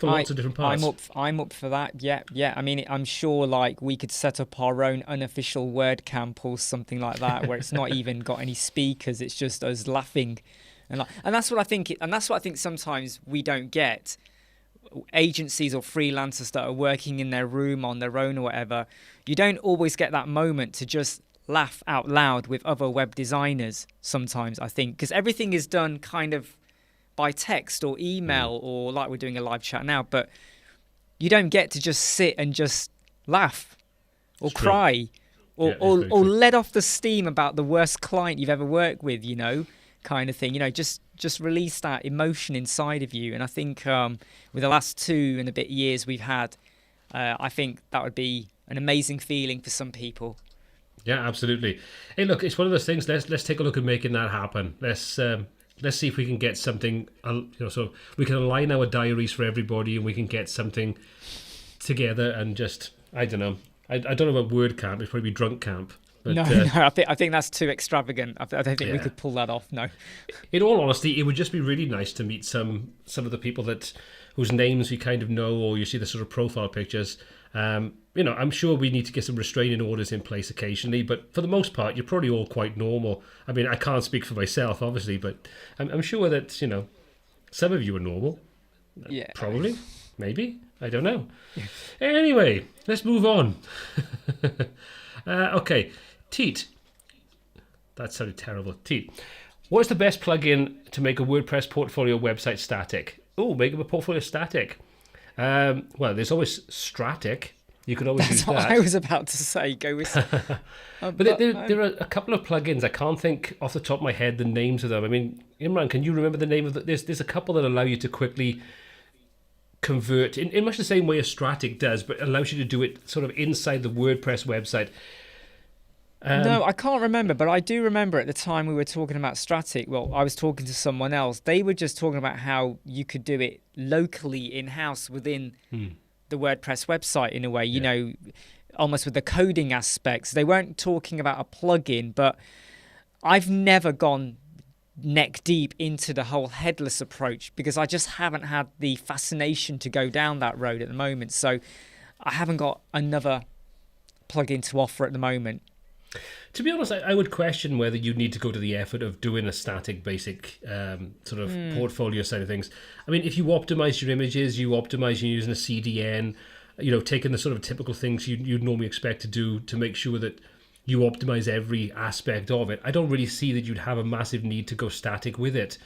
lots of different parts. I'm up for that. Yeah. I mean, I'm sure like we could set up our own unofficial word camp or something like that, where it's not even got any speakers. It's just us laughing, and that's what I think. And that's what I think sometimes we don't get. Agencies or freelancers that are working in their room on their own or whatever, you don't always get that moment to just laugh out loud with other web designers sometimes, I think, because everything is done kind of by text or email or like we're doing a live chat now, but you don't get to just sit and just laugh or cry or let off the steam about the worst client you've ever worked with, you know, kind of thing, you know, just release that emotion inside of you. And I think with the last 2 and a bit years we've had, I think that would be an amazing feeling for some people. Yeah, absolutely. Hey, look, it's one of those things. Let's take a look at making that happen. Let's see if we can get something, you know, so we can align our diaries for everybody and we can get something together and just, I don't know. I don't know about word camp. It's probably drunk camp. But, no, I think that's too extravagant. I don't think we could pull that off. No. In all honesty, it would just be really nice to meet some of the people whose names we kind of know, or you see the sort of profile pictures. You know, I'm sure we need to get some restraining orders in place occasionally, but for the most part, you're probably all quite normal. I mean, I can't speak for myself, obviously, but I'm sure that, you know, some of you are normal. Yeah. Probably. Maybe. I don't know. Anyway, let's move on. Okay. Teet. That sounded terrible. Teet. What is the best plugin to make a WordPress portfolio website static? Oh, make a portfolio static. Well, there's always Stratic. You could always use that. That's what I was about to say. Go with. But there are a couple of plugins. I can't think off the top of my head the names of them. I mean, Imran, can you remember the name of there's a couple that allow you to quickly convert in much the same way as Stratic does, but allows you to do it sort of inside the WordPress website. No, I can't remember, but I do remember at the time we were talking about Stratic. Well, I was talking to someone else. They were just talking about how you could do it locally in-house within the WordPress website in a way, you know, almost with the coding aspects. They weren't talking about a plugin, but I've never gone neck deep into the whole headless approach because I just haven't had the fascination to go down that road at the moment. So I haven't got another plugin to offer at the moment. To be honest, I would question whether you need to go to the effort of doing a static basic sort of portfolio side of things. I mean, if you optimize your images, you optimize using a CDN, you know, taking the sort of typical things you'd normally expect to do to make sure that you optimize every aspect of it. I don't really see that you'd have a massive need to go static with it.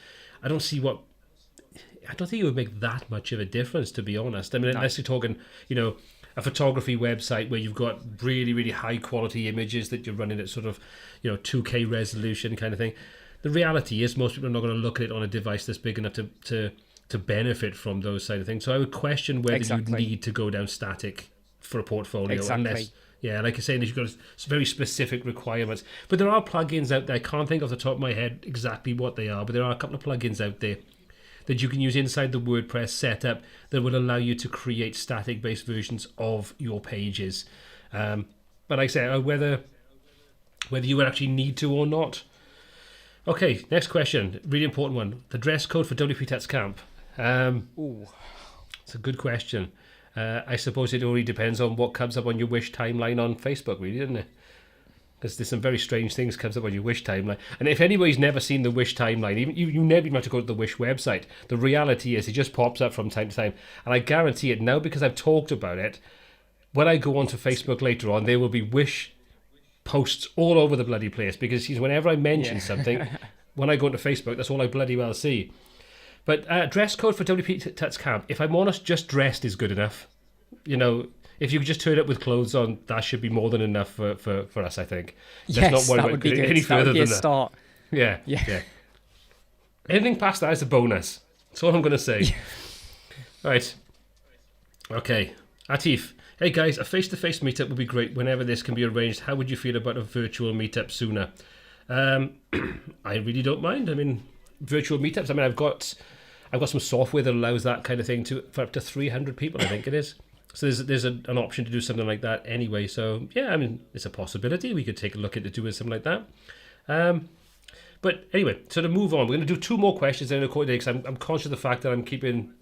I don't think it would make that much of a difference, to be honest. I mean, unless you're talking, you know, a photography website where you've got really, really high quality images that you're running at sort of, you know, 2K resolution kind of thing. The reality is most people are not going to look at it on a device that's big enough to benefit from those side of things. So I would question whether you need to go down static for a portfolio unless Yeah, like you're saying, you've got very specific requirements. But there are plugins out there. I can't think off the top of my head exactly what they are, but there are a couple of plugins out there that you can use inside the WordPress setup that will allow you to create static-based versions of your pages. But like I said, whether you would actually need to or not. Okay, next question. Really important one. The dress code for WPTuts Camp. It's a good question. I suppose it only depends on what comes up on your wish timeline on Facebook, really, doesn't it? Because there's some very strange things comes up on your Wish timeline. And if anybody's never seen the Wish timeline, even you never even have to go to the Wish website. The reality is it just pops up from time to time. And I guarantee it now, because I've talked about it, when I go onto Facebook later on, there will be Wish posts all over the bloody place. Because whenever I mention something, when I go into Facebook, that's all I bloody well see. But dress code for WPTuts Camp, if I'm honest, just dressed is good enough. You know, if you could just turn up with clothes on, that should be more than enough for us, I think. Yes, Let's not worry that would be good. any further That would be than a that. start. Yeah. Anything past that is a bonus. That's all I'm going to say. Right. Okay. Atif. Hey guys, a face-to-face meetup would be great whenever this can be arranged. How would you feel about a virtual meetup sooner? I really don't mind. I mean, virtual meetups. I mean, I've got some software that allows that kind of thing for up to 300 people, I think it is. So there's an option to do something like that anyway. So yeah, I mean, it's a possibility. We could take a look into doing something like that. But anyway, so to move on, we're going to do 2 more questions in a quarter day, because I'm conscious of the fact that I'm keeping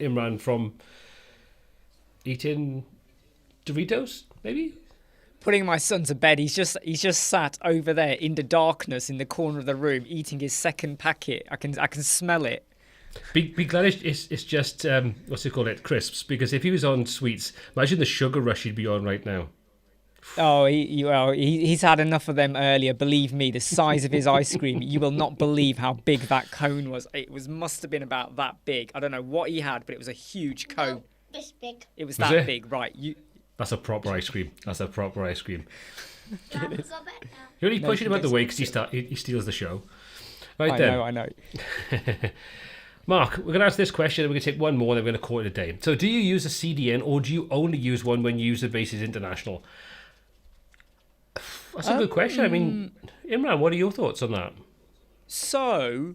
Imran from eating Doritos, maybe. Putting my son to bed. He's just sat over there in the darkness in the corner of the room eating his second packet. I can smell it. Be glad it's just what's it called, crisps, because if he was on sweets, imagine the sugar rush he'd be on right now. Oh, he's had enough of them earlier. Believe me, the size of his ice cream, you will not believe how big that cone was. Must have been about that big. I don't know what he had, but it was a huge cone. No, this big. It was that big, right? That's a proper ice cream. Yeah, I've got it now. You're only pushing him out the way because he steals the show. Right I know. Mark, we're going to ask this question, and we're going to take one more, and then we're going to call it a day. So do you use a CDN, or do you only use one when user base is international? That's a good question. I mean, Imran, what are your thoughts on that? So,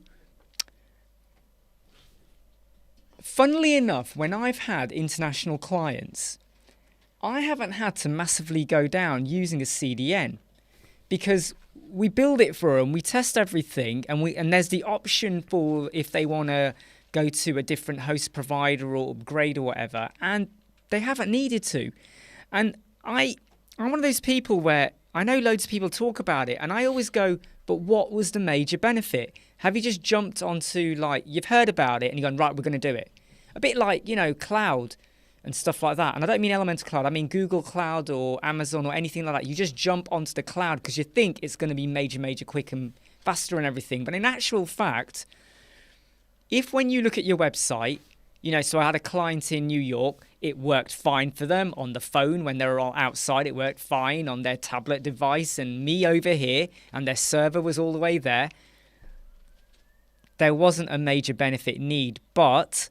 funnily enough, when I've had international clients, I haven't had to massively go down using a CDN, because we build it for them, we test everything, and there's the option for if they want to go to a different host provider or upgrade or whatever, and they haven't needed to. And I'm one of those people where I know loads of people talk about it, and I always go, but what was the major benefit? Have you just jumped onto, like, you've heard about it and you're going, right, we're going to do it? A bit like, cloud and stuff like that. And I don't mean Elementor Cloud, I mean Google Cloud or Amazon or anything like that. You just jump onto the cloud because you think it's going to be major, quick and faster and everything. But in actual fact, if when you look at your website, so I had a client in New York, it worked fine for them on the phone when they were all outside. It worked fine on their tablet device, and me over here, and their server was all the way there. There wasn't a major benefit need, but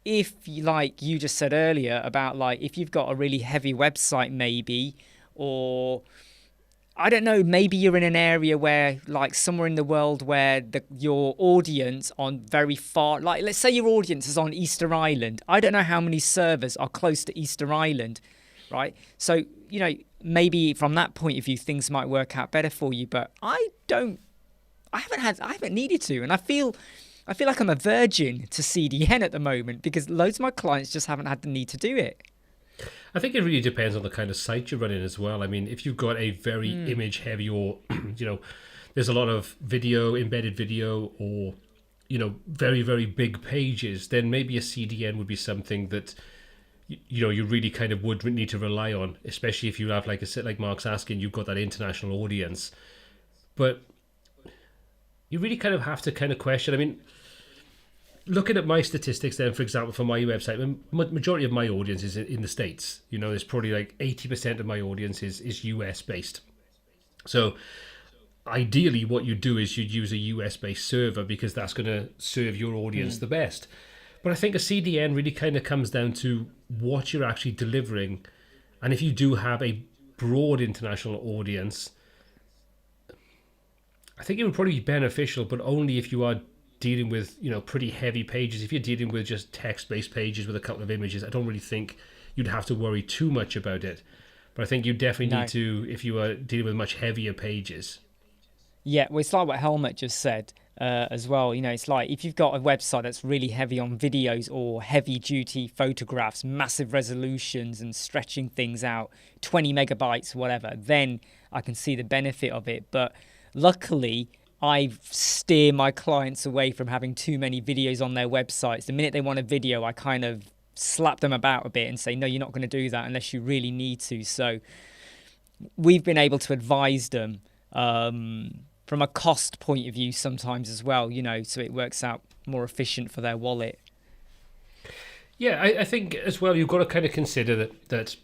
if, like you just said earlier, about like if you've got a really heavy website maybe, or I don't know, maybe you're in an area where, like somewhere in the world where your audience on very far, like let's say your audience is on Easter Island. I don't know how many servers are close to Easter Island, right? So, maybe from that point of view, things might work out better for you, but I haven't needed to, and I feel like I'm a virgin to CDN at the moment because loads of my clients just haven't had the need to do it. I think it really depends on the kind of site you're running as well. I mean, if you've got a very image heavy, or, there's a lot of embedded video, or, very, very big pages, then maybe a CDN would be something that, you really kind of would need to rely on, especially if you have, like Mark's asking, you've got that international audience. But you really kind of have to kind of question, I mean, looking at my statistics then, for example, for my website, majority of my audience is in the States. There's probably like 80% of my audience is US based. So ideally what you do is you'd use a US based server because that's going to serve your audience the best. But I think a CDN really kind of comes down to what you're actually delivering. And if you do have a broad international audience, I think it would probably be beneficial, but only if you are dealing with, pretty heavy pages. If you're dealing with just text-based pages with a couple of images, I don't really think you'd have to worry too much about it. But I think you definitely need to if you are dealing with much heavier pages. Yeah, well, it's like what Helmut just said as well. It's like if you've got a website that's really heavy on videos or heavy-duty photographs, massive resolutions and stretching things out, 20 megabytes, whatever, then I can see the benefit of it. But luckily, I steer my clients away from having too many videos on their websites. The minute they want a video, I kind of slap them about a bit and say, no, you're not going to do that unless you really need to. So we've been able to advise them from a cost point of view sometimes as well, so it works out more efficient for their wallet. Yeah, I think as well, you've got to kind of consider that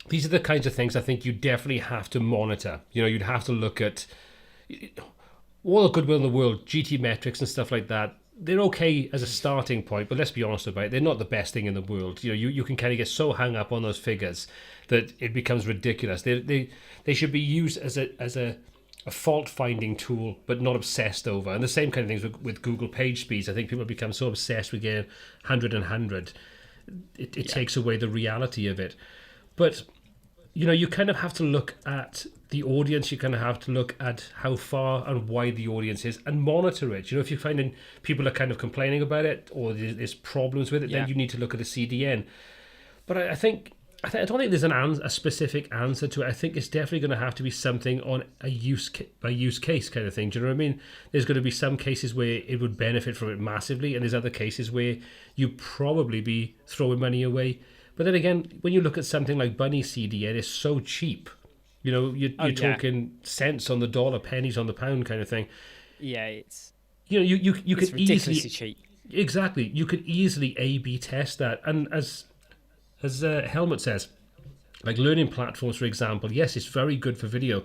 these are the kinds of things I think you definitely have to monitor. You'd have to look at all the goodwill in the world, GT metrics and stuff like that. They're okay as a starting point, but let's be honest about it, they're not the best thing in the world. You can kind of get so hung up on those figures that it becomes ridiculous. They should be used as a fault finding tool, but not obsessed over. And the same kind of things with Google page speeds. I think people become so obsessed with getting 100 and 100. It takes away the reality of it. But you kind of have to look at the audience. You kind of have to look at how far and wide the audience is and monitor it. If you're finding people are kind of complaining about it or there's problems with it, then you need to look at a CDN. But I don't think there's a specific answer to it. I think it's definitely going to have to be something on a use case kind of thing. Do you know what I mean? There's going to be some cases where it would benefit from it massively, and there's other cases where you probably be throwing money away. But then again, when you look at something like Bunny CDN, it's so cheap. You're talking cents on the dollar, pennies on the pound kind of thing. Yeah, it's you could ridiculously easily cheap. Exactly. You could easily A/B test that, and as Helmut says, like learning platforms, for example, yes, it's very good for video,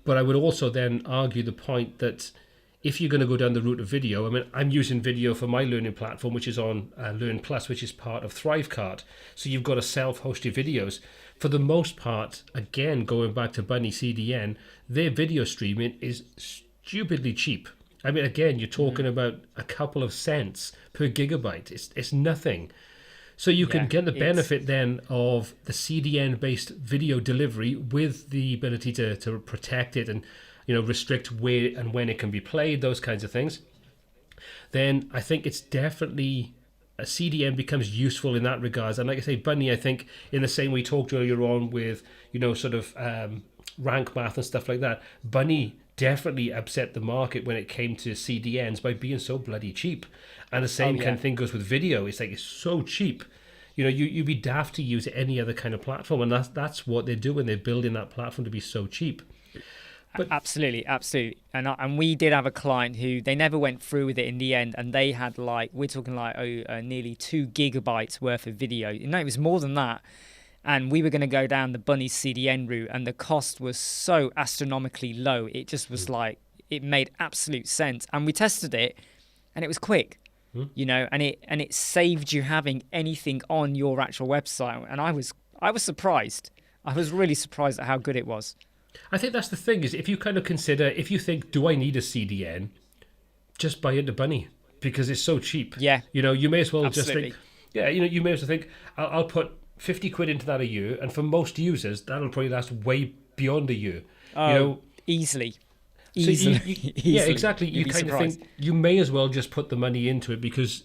but I would also then argue the point that if you're going to go down the route of video, I'm using video for my learning platform, which is on Learn Plus, which is part of Thrivecart. So you've got a self-hosted videos. For the most part, again, going back to Bunny CDN, their video streaming is stupidly cheap. Again, you're talking about a couple of cents per gigabyte. It's nothing. So you can get the benefit then of the CDN-based video delivery with the ability to protect it and restrict where and when it can be played, those kinds of things. Then I think it's definitely a CDN becomes useful in that regards. And like I say, Bunny, I think in the same way we talked earlier on with rank math and stuff like that, Bunny definitely upset the market when it came to CDNs by being so bloody cheap. And the same kind of thing goes with video. It's like it's so cheap. You'd be daft to use any other kind of platform, and that's what they're doing. They're building that platform to be so cheap. But absolutely. And we did have a client who they never went through with it in the end, and they had we're talking nearly 2 gigabytes worth of video. No, it was more than that. And we were going to go down the Bunny CDN route, and the cost was so astronomically low. It just was it made absolute sense. And we tested it, and it was quick, and it saved you having anything on your actual website. And I was surprised. I was really surprised at how good it was. I think that's the thing is if you kind of consider, if you think, do I need a CDN? Just buy into Bunny because it's so cheap. Yeah. You may as well Absolutely. just think, you may as well think, I'll put 50 quid into that a year, and for most users that'll probably last way beyond a year. Easily. So yeah, exactly. You kind of think you may as well just put the money into it, because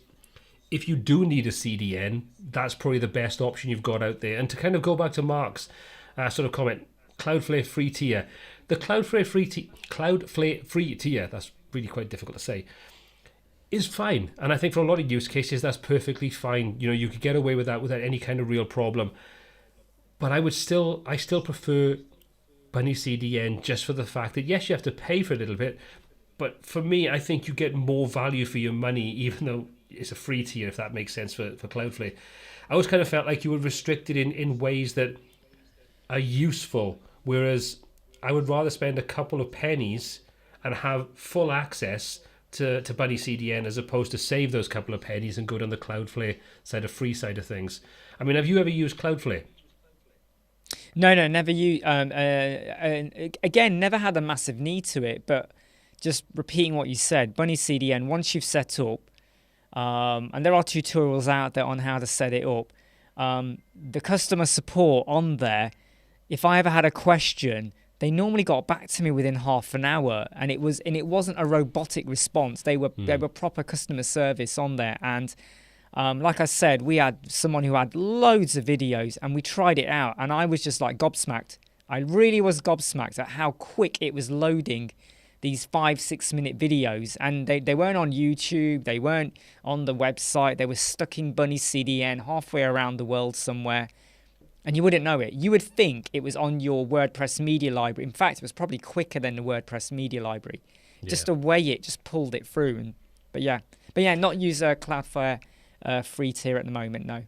if you do need a CDN, that's probably the best option you've got out there. And to kind of go back to Mark's sort of comment, Cloudflare free tier, the Cloudflare free tier, that's really quite difficult to say, is fine. And I think for a lot of use cases, that's perfectly fine. You could get away with that without any kind of real problem. But I still prefer Bunny CDN just for the fact that, yes, you have to pay for a little bit. But for me, I think you get more value for your money, even though it's a free tier, if that makes sense for Cloudflare. I always kind of felt like you were restricted in ways that are useful, whereas I would rather spend a couple of pennies and have full access to Bunny CDN as opposed to save those couple of pennies and go down the Cloudflare free side of things. Have you ever used Cloudflare? No, never use. Again, never had a massive need to it, but just repeating what you said, Bunny CDN, once you've set up, and there are tutorials out there on how to set it up, the customer support on there, if I ever had a question, they normally got back to me within half an hour, and it wasn't a robotic response. They were proper customer service on there, and like I said, we had someone who had loads of videos, and we tried it out, and I was just like gobsmacked. I really was gobsmacked at how quick it was loading these 5-6 minute videos, and they weren't on YouTube, they weren't on the website, they were stuck in Bunny CDN halfway around the world somewhere, and you wouldn't know it. You would think it was on your WordPress media library. In fact, it was probably quicker than the WordPress media library. Yeah. Just the way it just pulled it through. But yeah, not use Cloudflare free tier at the moment, no.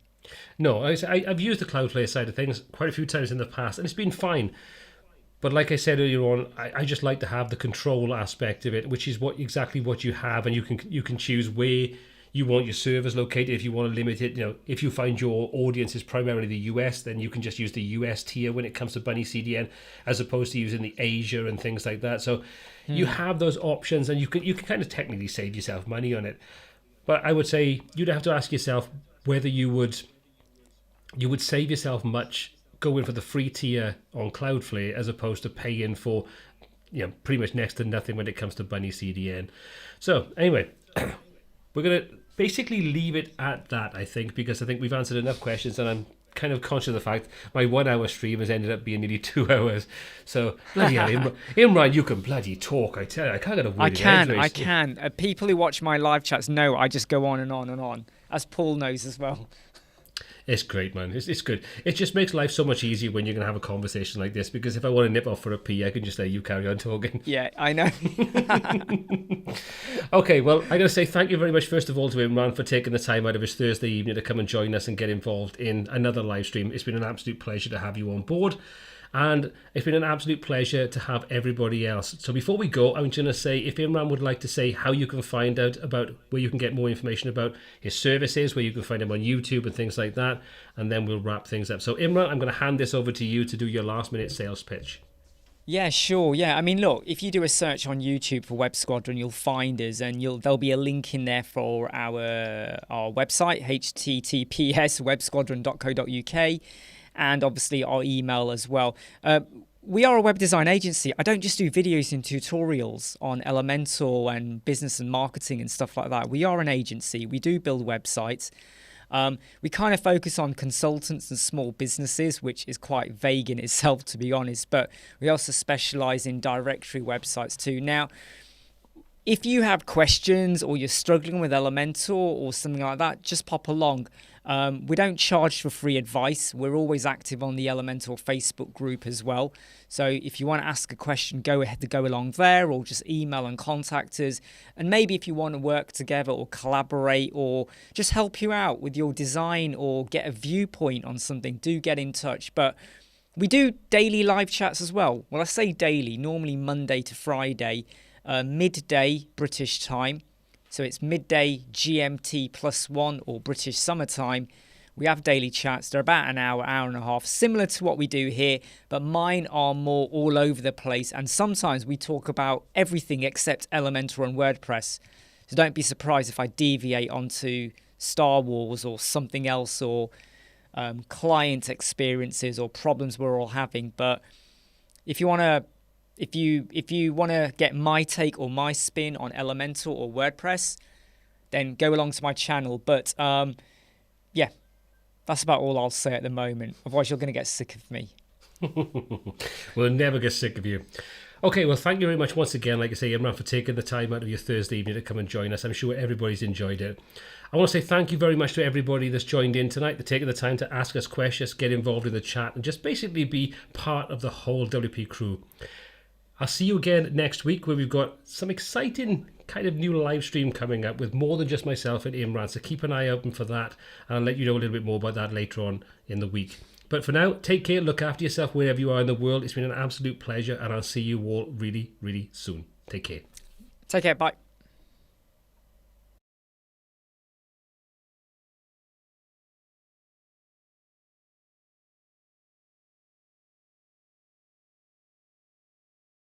No, I've used the Cloudflare side of things quite a few times in the past, and it's been fine. But like I said earlier on, I just like to have the control aspect of it, which is exactly what you have, and you can choose where you want your servers located. If you want to limit it, if you find your audience is primarily the US, then you can just use the US tier when it comes to Bunny CDN, as opposed to using the Asia and things like that. So you have those options, and you can kind of technically save yourself money on it. But I would say you'd have to ask yourself whether you would save yourself much going for the free tier on Cloudflare as opposed to paying for pretty much next to nothing when it comes to Bunny CDN. So anyway, we're going to basically leave it at that, I think, because I think we've answered enough questions, and I'm kind of conscious of the fact my 1 hour stream has ended up being nearly 2 hours. So bloody hell, Imran, you can bloody talk. I tell you, I can't get a word in. I can. People who watch my live chats know I just go on and on and on, as Paul knows as well. It's great, man. It's good. It just makes life so much easier when you're going to have a conversation like this, because if I want to nip off for a pee, I can just let you carry on talking. Yeah, I know. Okay, well, I'm going to say thank you very much, first of all, to Imran for taking the time out of his Thursday evening to come and join us and get involved in another live stream. It's been an absolute pleasure to have you on board. And it's been an absolute pleasure to have everybody else. So before we go, I'm going to say, if Imran would like to say how you can find out about where you can get more information about his services, where you can find him on YouTube and things like that, and then we'll wrap things up. So Imran, I'm going to hand this over to you to do your last minute sales pitch. Yeah, sure. Yeah, I mean, look, if you do a search on YouTube for Web Squadron, you'll find us, and there'll be a link in there for our website, https://websquadron.co.uk. And obviously our email as well. We are a web design agency. I don't just do videos and tutorials on Elementor and business and marketing and stuff like that. We are an agency. We do build websites. We kind of focus on consultants and small businesses, which is quite vague in itself, to be honest. But we also specialize in directory websites too. Now, if you have questions or you're struggling with Elementor or something like that, just pop along. We don't charge for free advice. We're always active on the Elementor Facebook group as well. So if you want to ask a question, go ahead to go along there, or just email and contact us. And maybe if you want to work together or collaborate or just help you out with your design or get a viewpoint on something, do get in touch. But we do daily live chats as well. Well, I say daily, normally Monday to Friday, midday British time. So it's midday GMT +1 or British summertime. We have daily chats. They're about an hour, hour and a half, similar to what we do here, but mine are more all over the place. And sometimes we talk about everything except Elementor and WordPress. So don't be surprised if I deviate onto Star Wars or something else, or client experiences or problems we're all having. But if you want to get my take or my spin on Elementor or WordPress, then go along to my channel. But yeah, that's about all I'll say at the moment. Otherwise, you're going to get sick of me. We'll never get sick of you. Okay, well, thank you very much once again, like I say, Imran, for taking the time out of your Thursday evening to come and join us. I'm sure everybody's enjoyed it. I want to say thank you very much to everybody that's joined in tonight, for taking the time to ask us questions, get involved in the chat, and just basically be part of the whole WP crew. I'll see you again next week, where we've got some exciting kind of new live stream coming up with more than just myself and Imran. So keep an eye open for that, and I'll let you know a little bit more about that later on in the week. But for now, take care, look after yourself wherever you are in the world. It's been an absolute pleasure, and I'll see you all really, really soon. Take care. Take care. Bye.